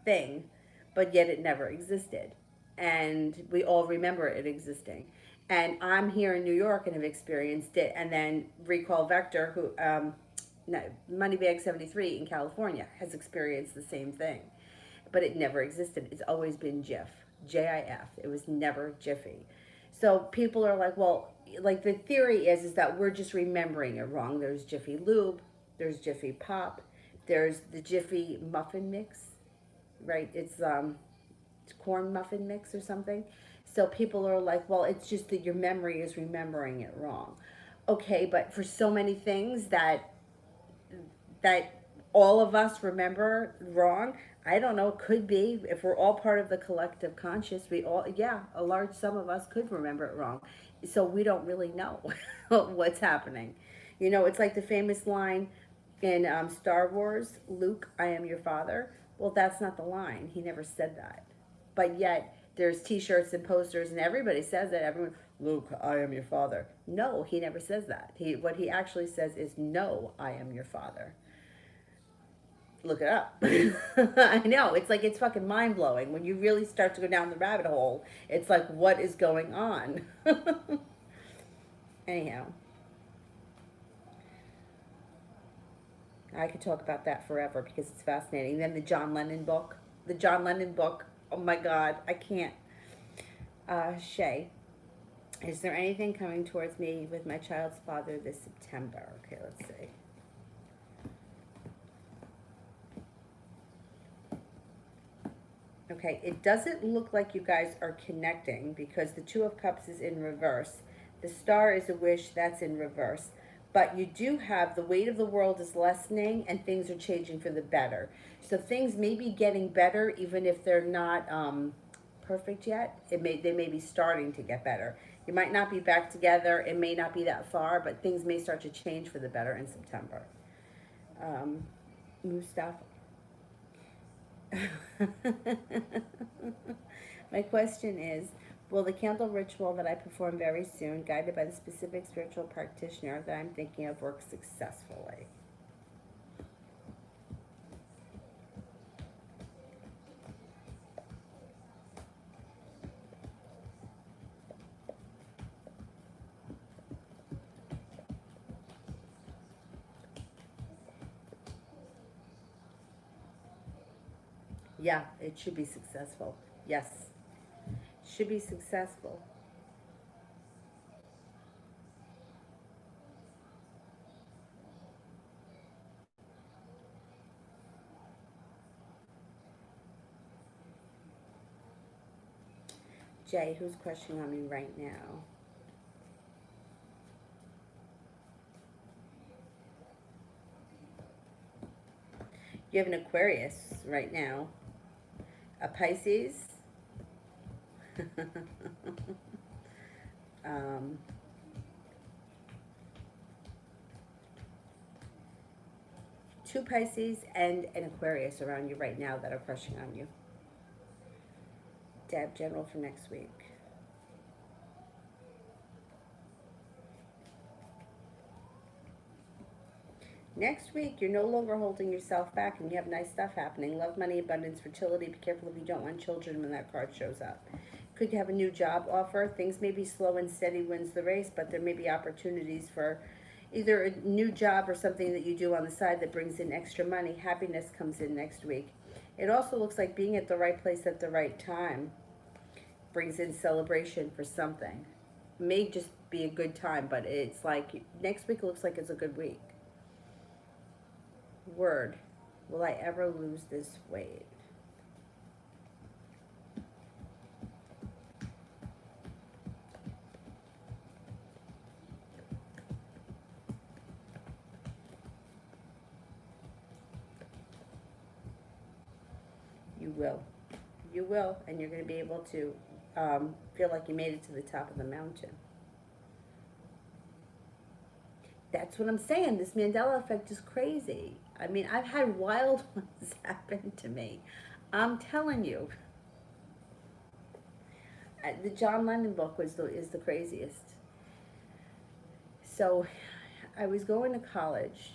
thing, but yet it never existed? And we all remember it existing. And I'm here in New York and have experienced it. And then Recall Vector, who, no, Moneybag 73 in California, has experienced the same thing. But it never existed. It's always been Jif, Jif. It was never Jiffy. So people are like, well, like the theory is that we're just remembering it wrong. There's Jiffy Lube, there's Jiffy Pop, there's the Jiffy Muffin Mix, right? It's corn muffin mix or something. So people are like, well, it's just that your memory is remembering it wrong. Okay, but for so many things that all of us remember wrong, I don't know, could be if we're all part of the collective conscious, we all, yeah, a large sum of us could remember it wrong. So we don't really know what's happening. You know, it's like the famous line in Star Wars, Luke, I am your father. Well, that's not the line. He never said that. But yet, there's T-shirts and posters, and everybody says it. Everyone, Luke, I am your father. No, he never says that. What he actually says is, no, I am your father. Look it up. I know. It's like it's fucking mind blowing when you really start to go down the rabbit hole. It's like, what is going on? Anyhow, I could talk about that forever because it's fascinating. Then the John Lennon book. The John Lennon book. Oh my God, I can't. Shay, is there anything coming towards me with my child's father this September? Okay, let's see. Okay, it doesn't look like you guys are connecting because the Two of Cups is in reverse. The Star is a wish, that's in reverse. But you do have the weight of the world is lessening and things are changing for the better. So things may be getting better even if they're not perfect yet. They may be starting to get better. You might not be back together. It may not be that far, but things may start to change for the better in September. Mustafa. My question is, will the candle ritual that I perform very soon, guided by the specific spiritual practitioner that I'm thinking of, work successfully? Yeah, it should be successful. Yes, should be successful. Jay, who's questioning on me right now? You have an Aquarius right now, a Pisces, um, two Pisces, and an Aquarius around you right now that are crushing on you. Deb, general for next week. Next week, you're no longer holding yourself back and you have nice stuff happening. Love, money, abundance, fertility. Be careful if you don't want children when that card shows up. Could you have a new job offer? Things may be slow and steady wins the race, but there may be opportunities for either a new job or something that you do on the side that brings in extra money. Happiness comes in next week. It also looks like being at the right place at the right time brings in celebration for something. May just be a good time, but it's like next week looks like it's a good week. Word, will I ever lose this weight? You will. You will, and you're going to be able to feel like you made it to the top of the mountain. That's what I'm saying. This Mandela effect is crazy. I mean, I've had wild ones happen to me. I'm telling you. The John Lennon book is the craziest. So, I was going to college,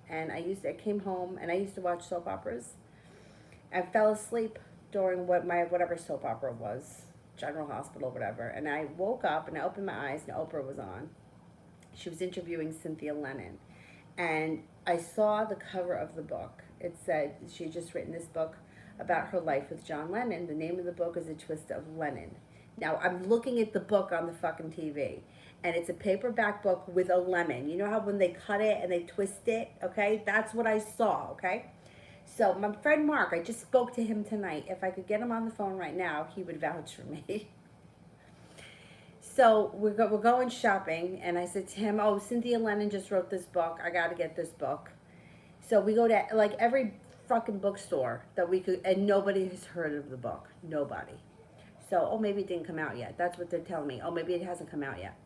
and I came home and I used to watch soap operas. I fell asleep during whatever soap opera was, General Hospital, whatever, and I woke up and I opened my eyes and Oprah was on. She was interviewing Cynthia Lennon, and I saw the cover of the book. It said she had just written this book about her life with John Lennon. The name of the book is A Twist of Lennon. Now I'm looking at the book on the fucking TV, and it's a paperback book with a lemon. You know how when they cut it and they twist it, okay? That's what I saw, okay? So my friend Mark, I just spoke to him tonight. If I could get him on the phone right now, he would vouch for me. So we're going shopping, and I said to him, "Oh, Cynthia Lennon just wrote this book. I got to get this book." So we go to like every fucking bookstore that we could, and nobody has heard of the book. Nobody. So, oh, maybe it didn't come out yet. That's what they're telling me. Oh, maybe it hasn't come out yet.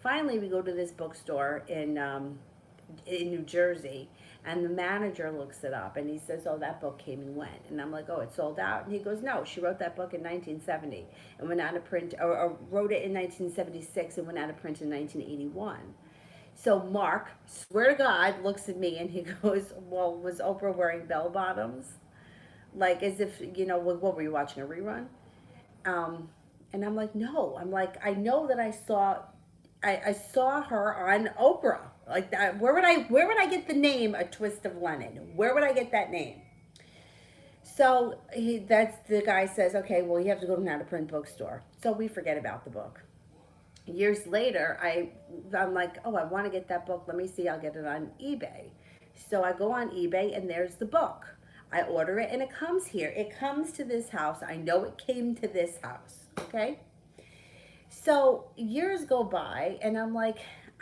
Finally, we go to this bookstore in New Jersey, and the manager looks it up, and he says, "Oh, that book came and went." And I'm like, "Oh, it sold out?" And he goes, "No, she wrote that book in 1970 and went out of print, or wrote it in 1976 and went out of print in 1981." So Mark, swear to God, looks at me and he goes, "Well, was Oprah wearing bell bottoms?" Like as if, what were you watching, a rerun? Um, and I'm like, "No." I'm like, "I know that I saw her on Oprah. Like that. Where would I get the name A Twist of Lennon? Where would I get that name?" So that's the guy says, "Okay, well you have to go to an out of print bookstore." So we forget about the book. Years later, I'm like, "Oh, I want to get that book. Let me see. I'll get it on eBay." So I go on eBay and there's the book. I order it and it comes here. It comes to this house. I know it came to this house. Okay. So years go by, and I'm like,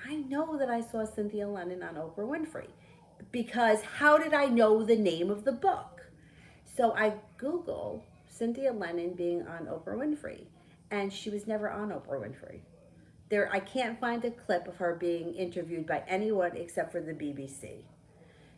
I know that I saw Cynthia Lennon on Oprah Winfrey, because how did I know the name of the book? So I Google Cynthia Lennon being on Oprah Winfrey, and she was never on Oprah Winfrey. I can't find a clip of her being interviewed by anyone except for the BBC.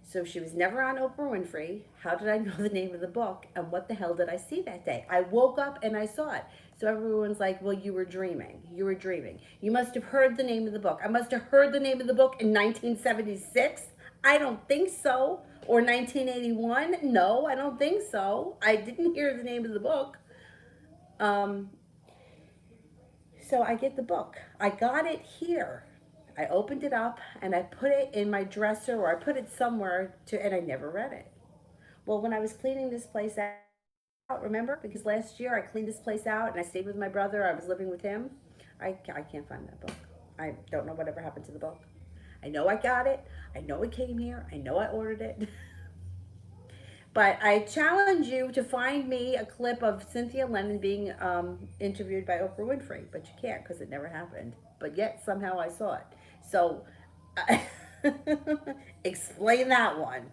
So she was never on Oprah Winfrey. How did I know the name of the book? And what the hell did I see that day? I woke up and I saw it. So everyone's like, well, you were dreaming. You were dreaming. You must have heard the name of the book. I must have heard the name of the book in 1976. I don't think so. Or 1981. No, I don't think so. I didn't hear the name of the book. Um, so I get the book. I got it here. I opened it up and I put it in my dresser, or I put it somewhere and I never read it. Well, when I was cleaning this place out, remember? Because last year I cleaned this place out and I stayed with my brother. I was living with him. I can't find that book. I don't know whatever happened to the book. I know I got it. I know it came here. I know I ordered it. But I challenge you to find me a clip of Cynthia Lennon being interviewed by Oprah Winfrey. But you can't, because it never happened. But yet somehow I saw it. So explain that one.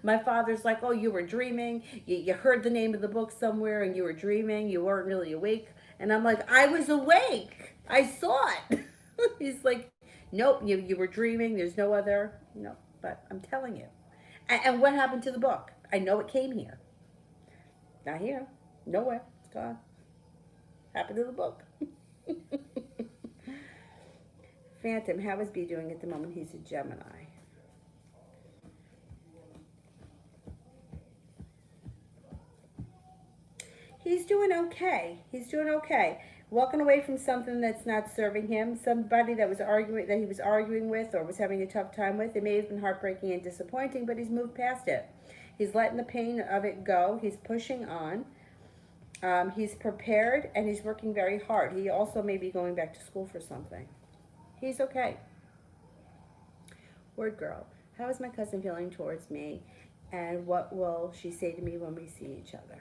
My father's like, oh, you were dreaming. You heard the name of the book somewhere and you were dreaming. You weren't really awake. And I'm like, I was awake. I saw it. He's like, nope, you were dreaming. There's no other. No, but I'm telling you. And what happened to the book? I know it came here. Not here. Nowhere. It's gone. Happened to the book. Phantom, how is B doing at the moment? He's a Gemini. He's doing okay. He's doing okay. Walking away from something that's not serving him, somebody that he was arguing with or was having a tough time with. It may have been heartbreaking and disappointing, but he's moved past it. He's letting the pain of it go. He's pushing on. He's prepared and he's working very hard. He also may be going back to school for something. He's okay. Word girl, how is my cousin feeling towards me? And what will she say to me when we see each other?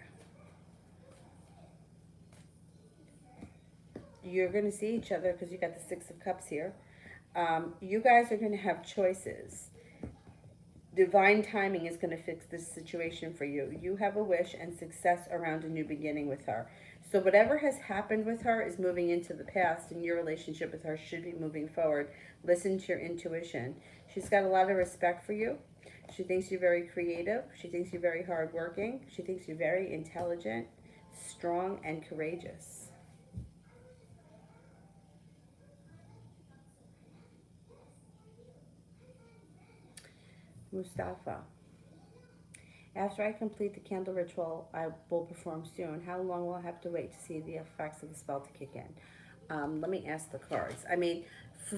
You're going to see each other because you got the Six of Cups here. You guys are going to have choices. Divine timing is going to fix this situation for you. You have a wish and success around a new beginning with her. So whatever has happened with her is moving into the past, and your relationship with her should be moving forward. Listen to your intuition. She's got a lot of respect for you. She thinks you're very creative. She thinks you're very hardworking. She thinks you're very intelligent, strong, and courageous. Mustafa. After I complete the candle ritual I will perform soon, how long will I have to wait to see the effects of the spell to kick in? Let me ask the cards. I mean,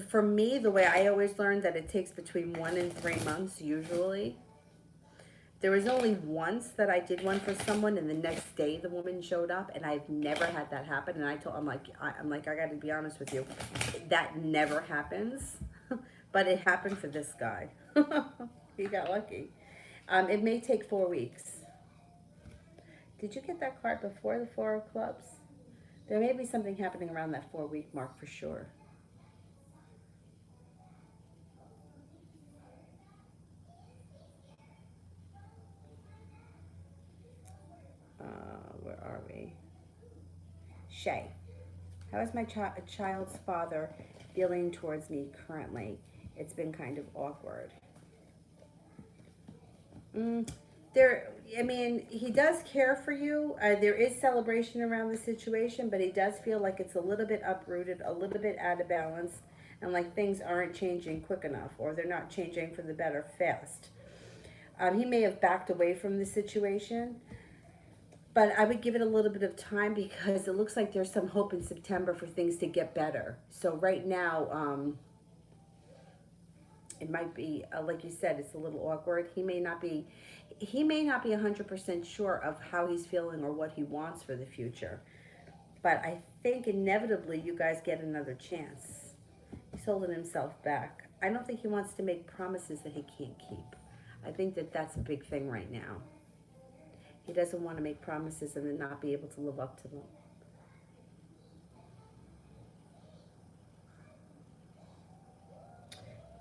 for me, the way I always learned that it takes between 1 and 3 months usually. There was only once that I did one for someone, and the next day the woman showed up, and I've never had that happen. And I'm like, I got to be honest with you, that never happens. But it happened for this guy. He got lucky. It may take 4 weeks. Did you get that card before the Four of Clubs? There may be something happening around that 4-week mark for sure. Where are we? Shay. How is my child's father feeling towards me currently? It's been kind of awkward. I mean, he does care for you. There is celebration around the situation, but he does feel like it's a little bit uprooted, a little bit out of balance, and like things aren't changing quick enough, or they're not changing for the better fast. He may have backed away from the situation, but I would give it a little bit of time because it looks like there's some hope in September for things to get better. So right now, it might be, like you said, it's a little awkward. He may not be 100% sure of how he's feeling or what he wants for the future. But I think inevitably you guys get another chance. He's holding himself back. I don't think he wants to make promises that he can't keep. I think that that's a big thing right now. He doesn't want to make promises and then not be able to live up to them.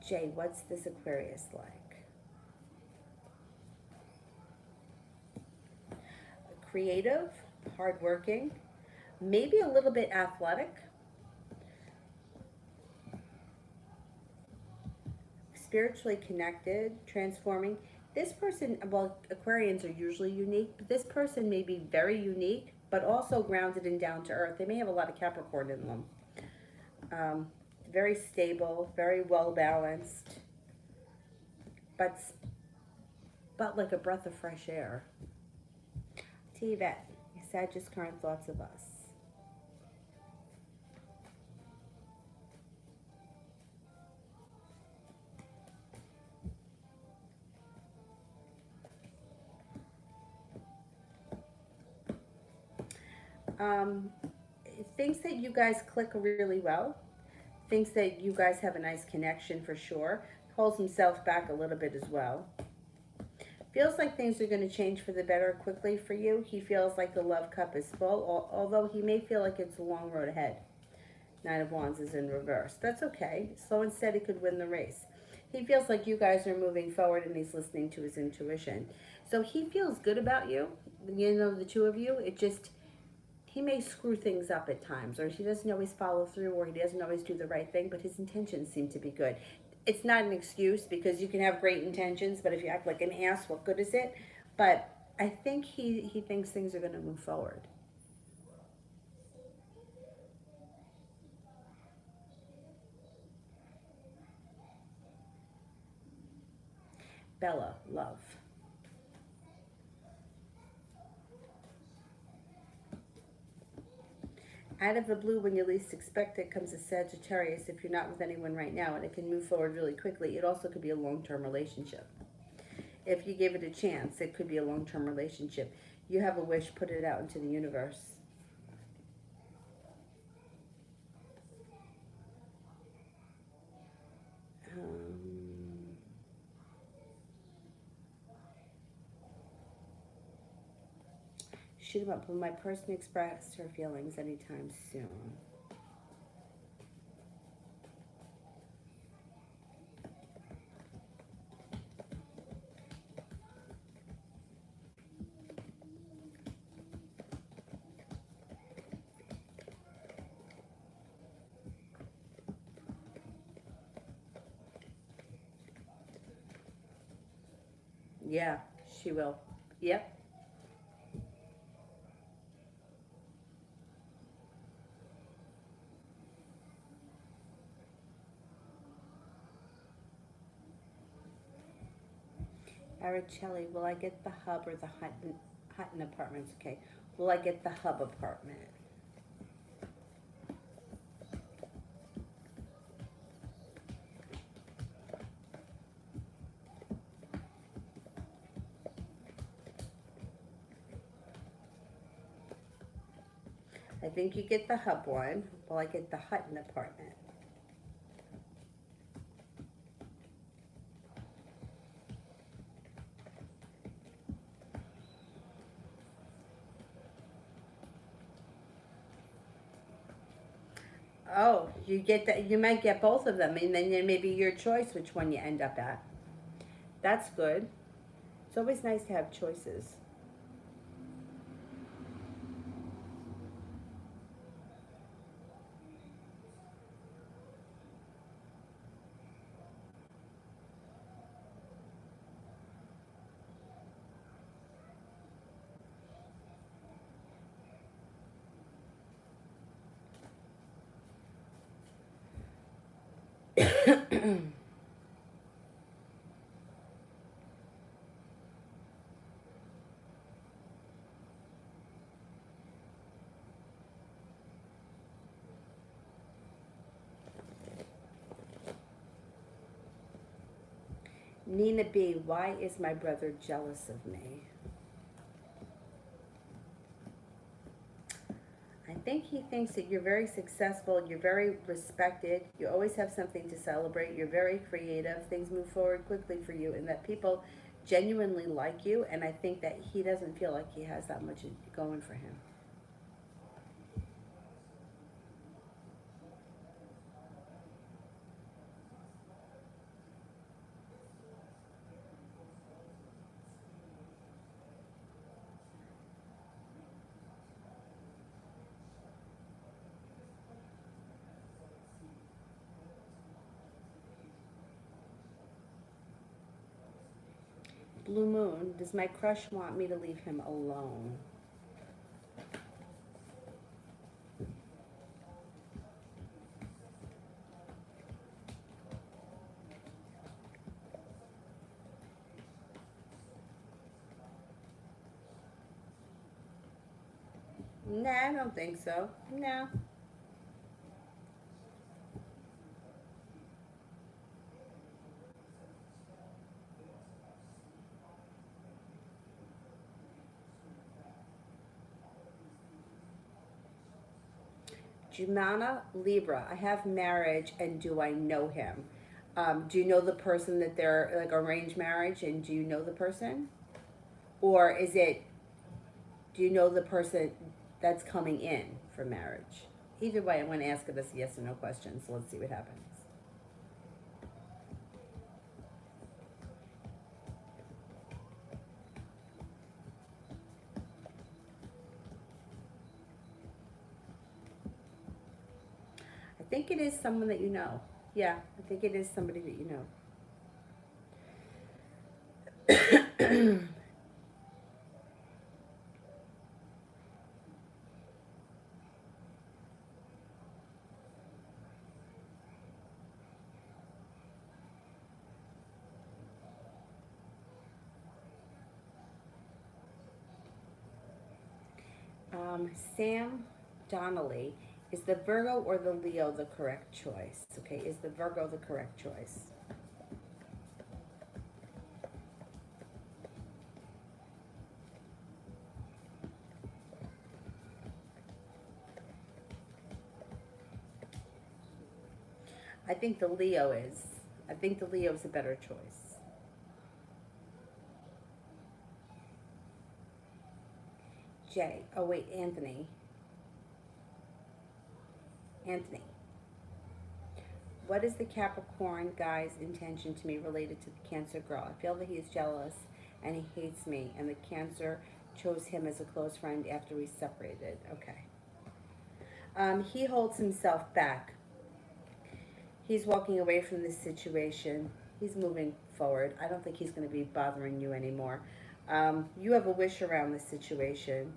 Jay, what's this Aquarius like? Creative, hardworking, maybe a little bit athletic, spiritually connected, transforming. This person, well, Aquarians are usually unique, but this person may be very unique, but also grounded and down to earth. They may have a lot of Capricorn in them. Um, Very stable, very well balanced, but like a breath of fresh air. Yvette, Sagittarius current thoughts of us. Um, Thinks that you guys click really well. Thinks that you guys have a nice connection for sure. Holds himself back a little bit as well. Feels like things are going to change for the better quickly for you. He feels like the love cup is full, although he may feel like it's a long road ahead. Nine of Wands is in reverse. That's okay. Slow and steady could win the race. He feels like you guys are moving forward and he's listening to his intuition. So he feels good about you, the two of you. It just, he may screw things up at times, or he doesn't always follow through, or he doesn't always do the right thing, but his intentions seem to be good. It's not an excuse, because you can have great intentions, but if you act like an ass, what good is it? But I think he thinks things are going to move forward. Bella, love. Out of the blue, when you least expect it, comes a Sagittarius if you're not with anyone right now, and it can move forward really quickly. It also could be a long-term relationship. If you give it a chance, it could be a long-term relationship. You have a wish, put it out into the universe. Um, Shoot him up. Will my person express her feelings anytime soon? Yeah, she will. Yep. Araceli, will I get the hub or the Hutton apartments? Okay. Will I get the hub apartment? I think you get the hub one. Will I get the Hutton apartment? Oh, you get that. You might get both of them, and then it may be your choice which one you end up at. That's good. It's always nice to have choices. Nina B, why is my brother jealous of me? I think he thinks that you're very successful, you're very respected, you always have something to celebrate, you're very creative, things move forward quickly for you, and that people genuinely like you, and I think that he doesn't feel like he has that much going for him. Blue Moon, does my crush want me to leave him alone? Nah, I don't think so. No. Jumana Libra, I have marriage and do I know him? Do you know the person that they're like arranged marriage and do you know the person? Or is it, do you know the person that's coming in for marriage? Either way, I'm going to ask her this yes or no question, so let's see what happens. I think it is someone that you know. Yeah, I think it is somebody that you know. Sam Donnelly, is the Virgo or the Leo the correct choice? Okay, is the Virgo the correct choice? I think the Leo is. I think the Leo is a better choice. Jay. Oh wait, Anthony. Anthony. What is the Capricorn guy's intention to me related to the Cancer girl? I feel that he is jealous and he hates me, and the Cancer chose him as a close friend after we separated. Okay. He holds himself back. He's walking away from this situation. He's moving forward. I don't think he's going to be bothering you anymore. You have a wish around this situation.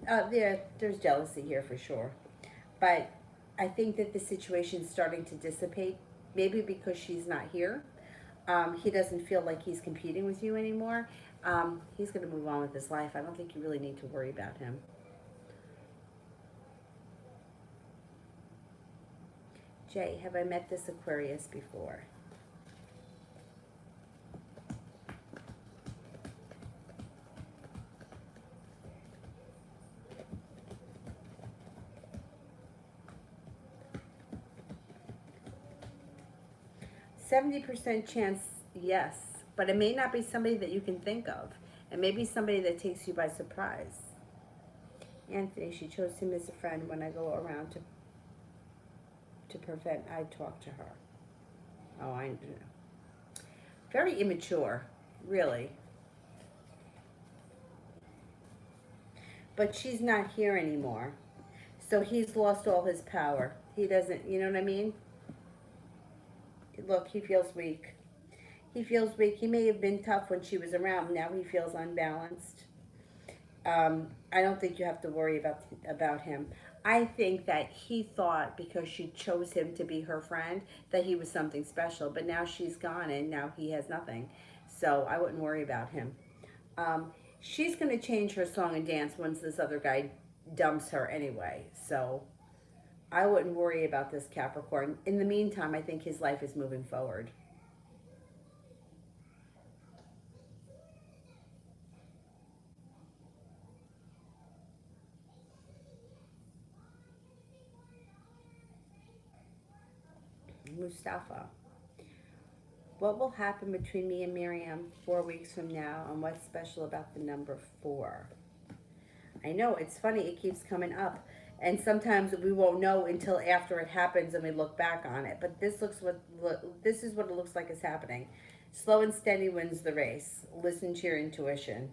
There's jealousy here for sure. But I think that the situation's starting to dissipate, maybe because she's not here. He doesn't feel like he's competing with you anymore. He's going to move on with his life. I don't think you really need to worry about him. Jay, have I met this Aquarius before? 70% chance, yes. But it may not be somebody that you can think of. It may be somebody that takes you by surprise. Anthony, she chose him as a friend when I go around to prevent I talk to her. Oh, I know. Very immature, really. But she's not here anymore. So he's lost all his power. He doesn't, you know what I mean? Look, he feels weak. He feels weak. He may have been tough when she was around. Now he feels unbalanced. I don't think you have to worry about him. I think that he thought because she chose him to be her friend that he was something special. But now she's gone and now he has nothing. So I wouldn't worry about him. She's going to change her song and dance once this other guy dumps her anyway. So I wouldn't worry about this Capricorn. In the meantime, I think his life is moving forward. Mustafa. What will happen between me and Miriam 4 weeks from now, and what's special about the number 4? I know, it's funny, it keeps coming up. And sometimes we won't know until after it happens and we look back on it. But this is what it looks like is happening. Slow and steady wins the race. Listen to your intuition.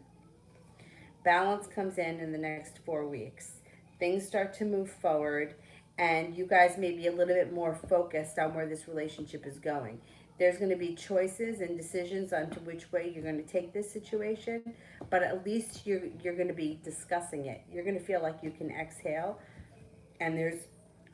Balance comes in the next 4 weeks. Things start to move forward, and you guys may be a little bit more focused on where this relationship is going. There's going to be choices and decisions on to which way you're going to take this situation, but at least you're going to be discussing it. You're going to feel like you can exhale, and there's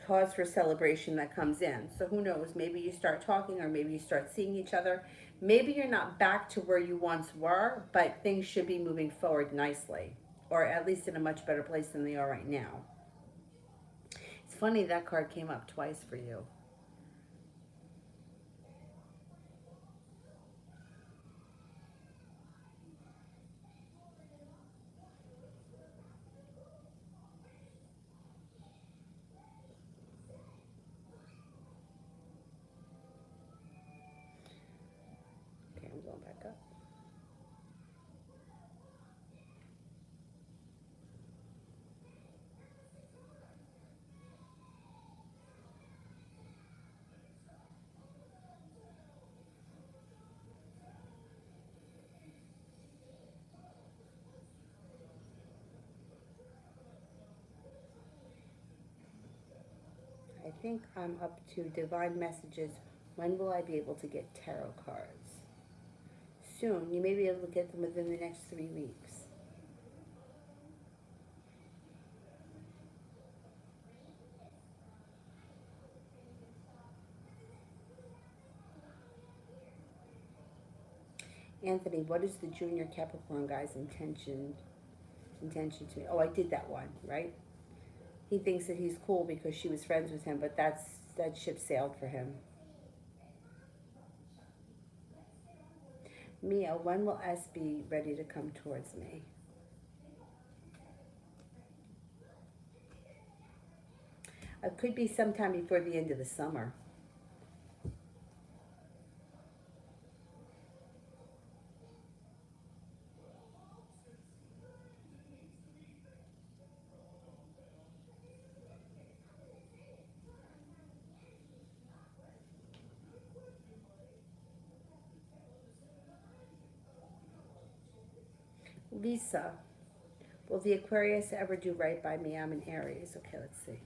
cause for celebration that comes in. So who knows? Maybe you start talking, or maybe you start seeing each other. Maybe you're not back to where you once were, but things should be moving forward nicely, or at least in a much better place than they are right now. It's funny that card came up twice for you. Okay, I'm going back up. I think I'm up to divine messages. When will I be able to get tarot cards? Soon. You may be able to get them within the next 3 weeks. Anthony, what is the junior Capricorn guy's intention to me? Oh, I did that one, right? He thinks that he's cool because she was friends with him, but that ship sailed for him. Mia, when will S be ready to come towards me? It could be sometime before the end of the summer. Lisa, will the Aquarius ever do right by me? I'm an Aries. Okay, let's see.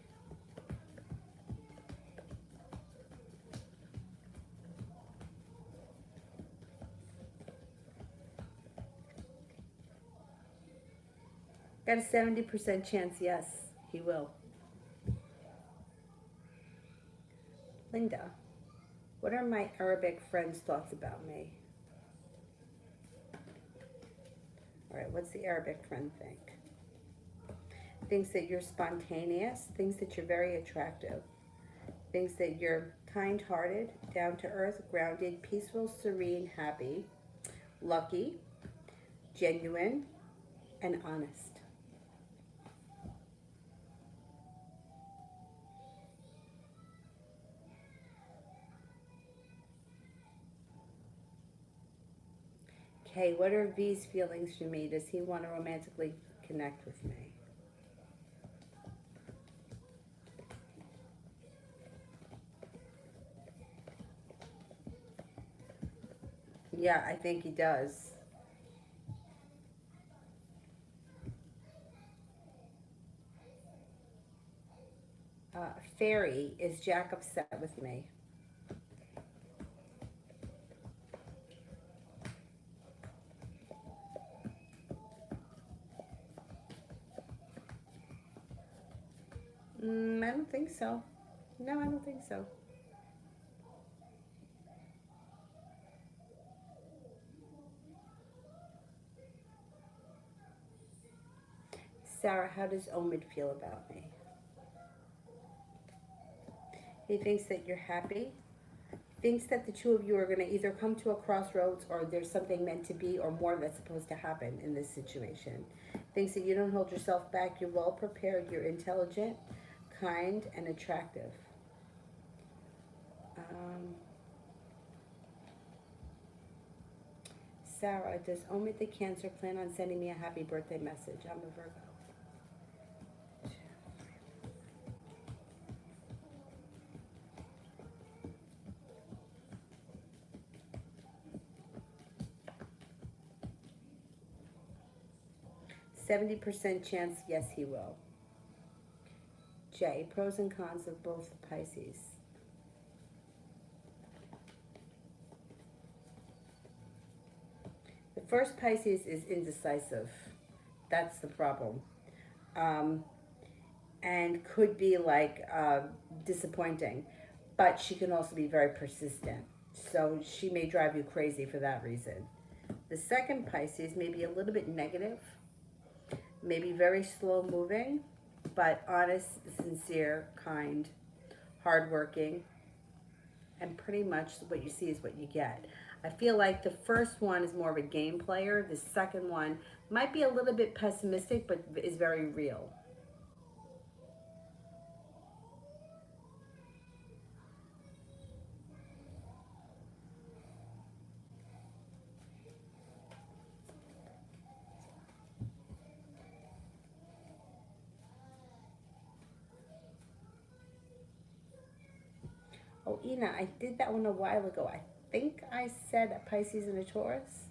Got a 70% chance, yes, he will. Linda, what are my Arabic friends' thoughts about me? All right, what's the Arabic friend think? Thinks that you're spontaneous, thinks that you're very attractive, thinks that you're kind-hearted, down-to-earth, grounded, peaceful, serene, happy, lucky, genuine, and honest. Okay, what are V's feelings for me? Does he want to romantically connect with me? Yeah, I think he does. Fairy, is Jack upset with me? I don't think so. No, I don't think so. Sarah, how does Omid feel about me? He thinks that you're happy. Thinks that the two of you are going to either come to a crossroads, or there's something meant to be or more that's supposed to happen in this situation. Thinks that you don't hold yourself back. You're well prepared. You're intelligent, kind, and attractive. Um, Sarah, does Omid the Cancer plan on sending me a happy birthday message? I'm a Virgo. 70% chance, yes, he will. J, pros and cons of both Pisces. first Pisces is indecisive. That's the problem. Um, and could be like disappointing, but she can also be very persistent. So she may drive you crazy for that reason. The second Pisces may be a little bit negative, maybe very slow moving, but honest, sincere, kind, hardworking, and pretty much what you see is what you get. I feel like the first one is more of a game player. The second one might be a little bit pessimistic, but is very real. Oh, Ina, I did that one a while ago. I think I said a Pisces and a Taurus.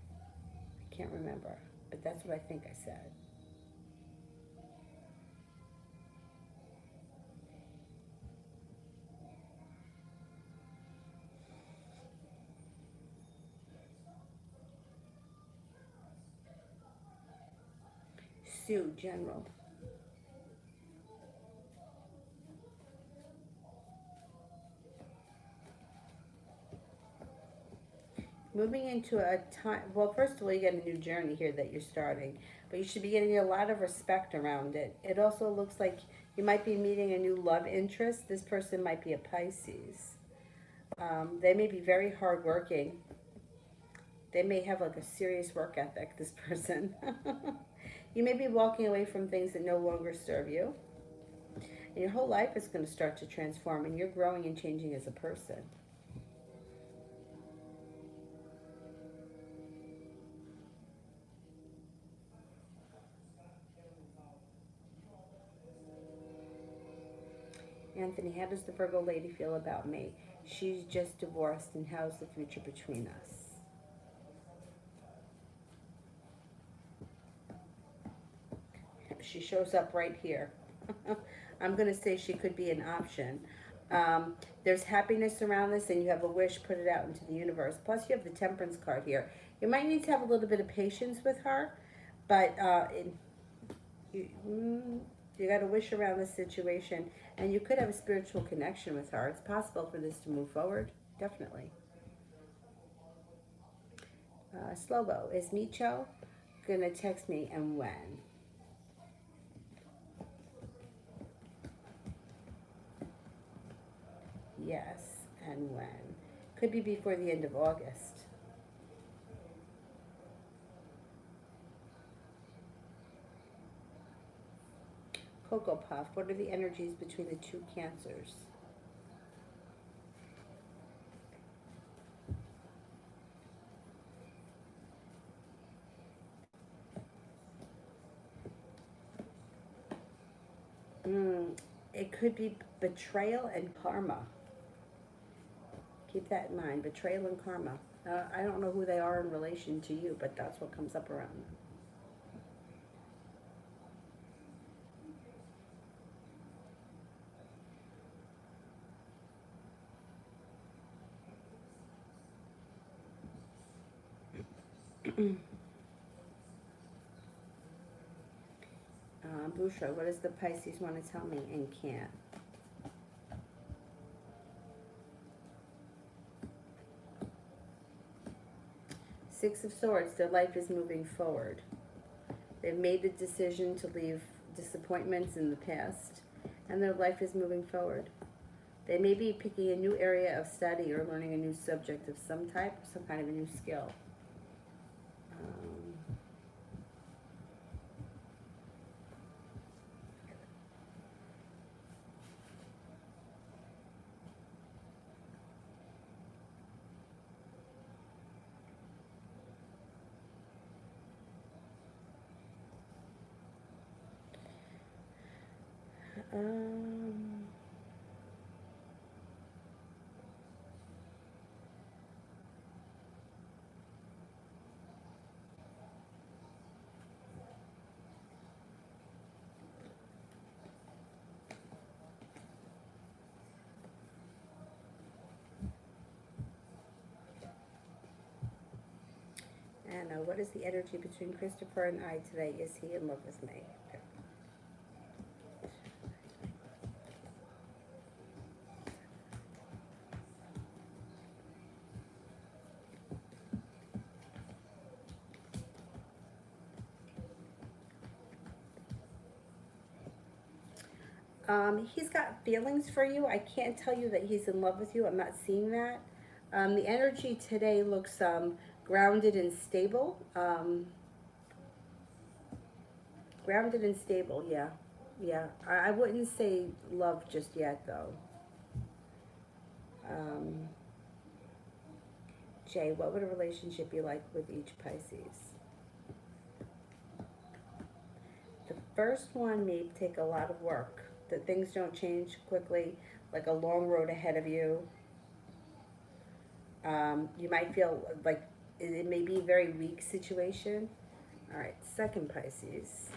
I can't remember, but that's what I think I said. Sue, General. Moving into a time, well, first of all, you get a new journey here that you're starting, but you should be getting a lot of respect around it. It also looks like you might be meeting a new love interest. This person might be a Pisces. They may be very hardworking. They may have like a serious work ethic, this person. You may be walking away from things that no longer serve you. And your whole life is going to start to transform, and you're growing and changing as a person. Anthony, how does the Virgo lady feel about me? She's just divorced, and how's the future between us? She shows up right here. I'm going to say she could be an option. There's happiness around this, and you have a wish, put it out into the universe. Plus, you have the Temperance card here. You might need to have a little bit of patience with her, but you got to wish around the situation, and you could have a spiritual connection with her. It's possible for this to move forward, definitely. Slobo, is Micho gonna text me, and when? Yes, and when? Could be before the end of August. Cocoa Puff, what are the energies between the two Cancers? It could be betrayal and karma. Keep that in mind, betrayal and karma. I don't know who they are in relation to you, but that's what comes up around them. Bushra, what does the Pisces want to tell me and can't? Six of Swords, their life is moving forward. They've made the decision to leave disappointments in the past, and their life is moving forward. They may be picking a new area of study or learning a new subject of some type, some kind of a new skill. Um, is the energy between Christopher and I today? Is he in love with me? Okay. He's got feelings for you. I can't tell you that he's in love with you. I'm not seeing that. The energy today looks grounded and stable. Grounded and stable, yeah. Yeah. I wouldn't say love just yet, though. Um, Jay, what would a relationship be like with each Pisces? The first one may take a lot of work. That things don't change quickly, like a long road ahead of you. You might feel like it may be a very weak situation. All right, second Pisces.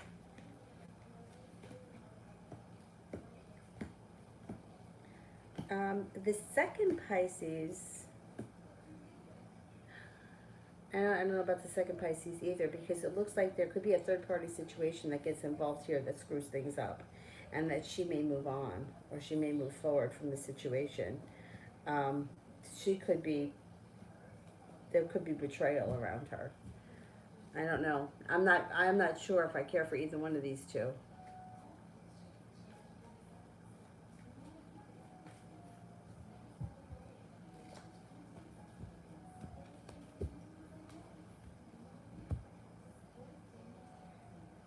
The second Pisces, I don't know about the second Pisces either, because it looks like there could be a third party situation that gets involved here that screws things up, and that she may move on or she may move forward from the situation. Um, she could be, there could be betrayal around her. I don't know. I'm not sure if I care for either one of these two.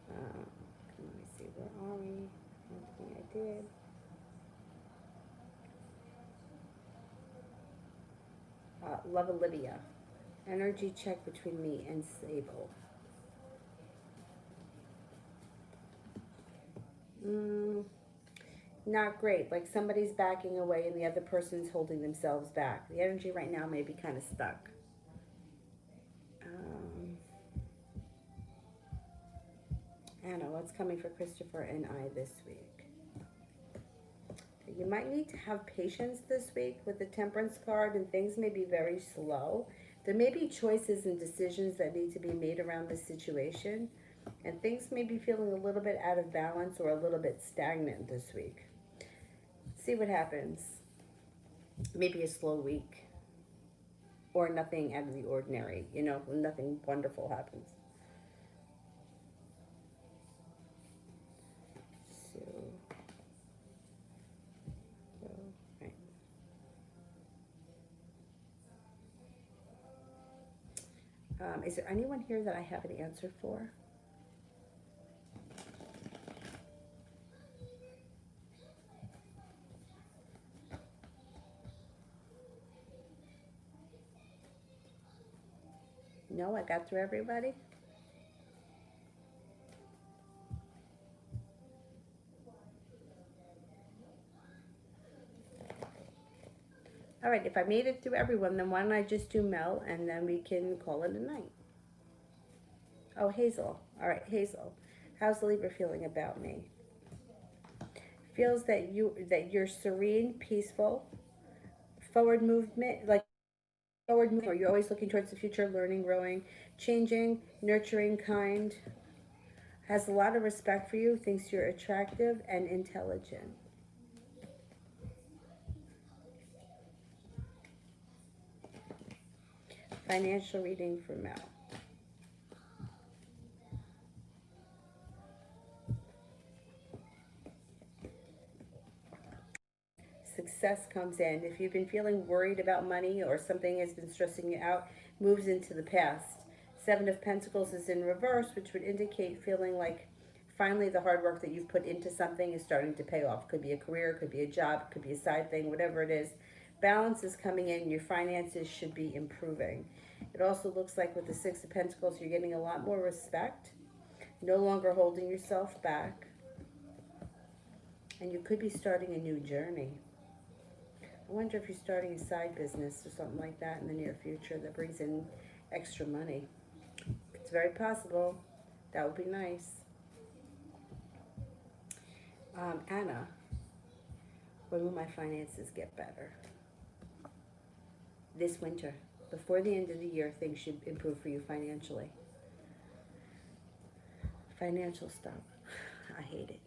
Uh, Let me see, where are we? One thing I did. Love Olivia. Energy check between me and Sable. Mm, Not great. Like somebody's backing away and the other person's holding themselves back. The energy right now may be kind of stuck. Um, Anna, what's coming for Christopher and I this week? You might need to have patience this week with the Temperance card, and things may be very slow. There may be choices and decisions that need to be made around this situation, and things may be feeling a little bit out of balance or a little bit stagnant this week. See what happens. Maybe a slow week or nothing out of the ordinary, nothing wonderful happens. So, right. Is there anyone here that I have an answer for? No, I got through everybody. All right, if I made it through everyone, then why don't I just do Mel and then we can call it a night. Oh, Hazel. All right, Hazel. How's the Libra feeling about me? Feels that you're serene, peaceful, forward movement, like forward movement, or you're always looking towards the future, learning, growing, changing, nurturing, kind. Has a lot of respect for you, thinks you're attractive and intelligent. Financial reading for Mel. Success comes in. If you've been feeling worried about money or something has been stressing you out, moves into the past. Seven of Pentacles is in reverse, which would indicate feeling like finally the hard work that you've put into something is starting to pay off. Could be a career, could be a job, could be a side thing, whatever it is. Balance is coming in. Your finances should be improving. It also looks like with the Six of Pentacles, you're getting a lot more respect, no longer holding yourself back, and you could be starting a new journey. I wonder if you're starting a side business or something like that in the near future that brings in extra money. It's very possible. That would be nice. Anna, when will my finances get better? This winter. Before the end of the year, things should improve for you financially. Financial stuff. I hate it.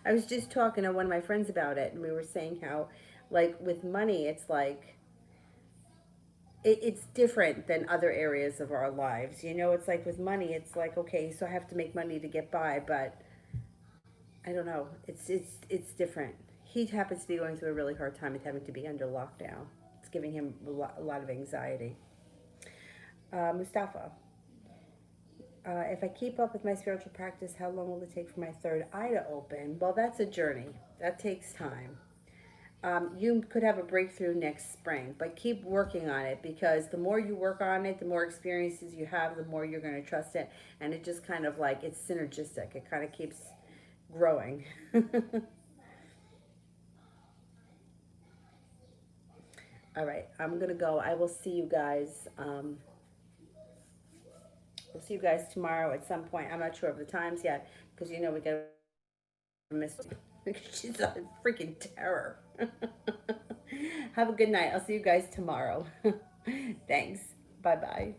I was just talking to one of my friends about it, and we were saying how, like, with money, it's like, it's different than other areas of our lives. You know, it's like with money, it's like, okay, so I have to make money to get by, but I don't know. It's different. He happens to be going through a really hard time with having to be under lockdown. It's giving him a lot of anxiety. Mustafa, if I keep up with my spiritual practice, how long will it take for my third eye to open? Well, that's a journey. That takes time. You could have a breakthrough next spring, but keep working on it, because the more you work on it, the more experiences you have, the more you're going to trust it. And it just kind of like, it's synergistic. It kind of keeps growing. All right, I'm going to go. I will see you guys. We'll see you guys tomorrow at some point. I'm not sure of the times yet, because you know we got to miss. She's a freaking terror. Have a good night. I'll see you guys tomorrow. Thanks. Bye bye.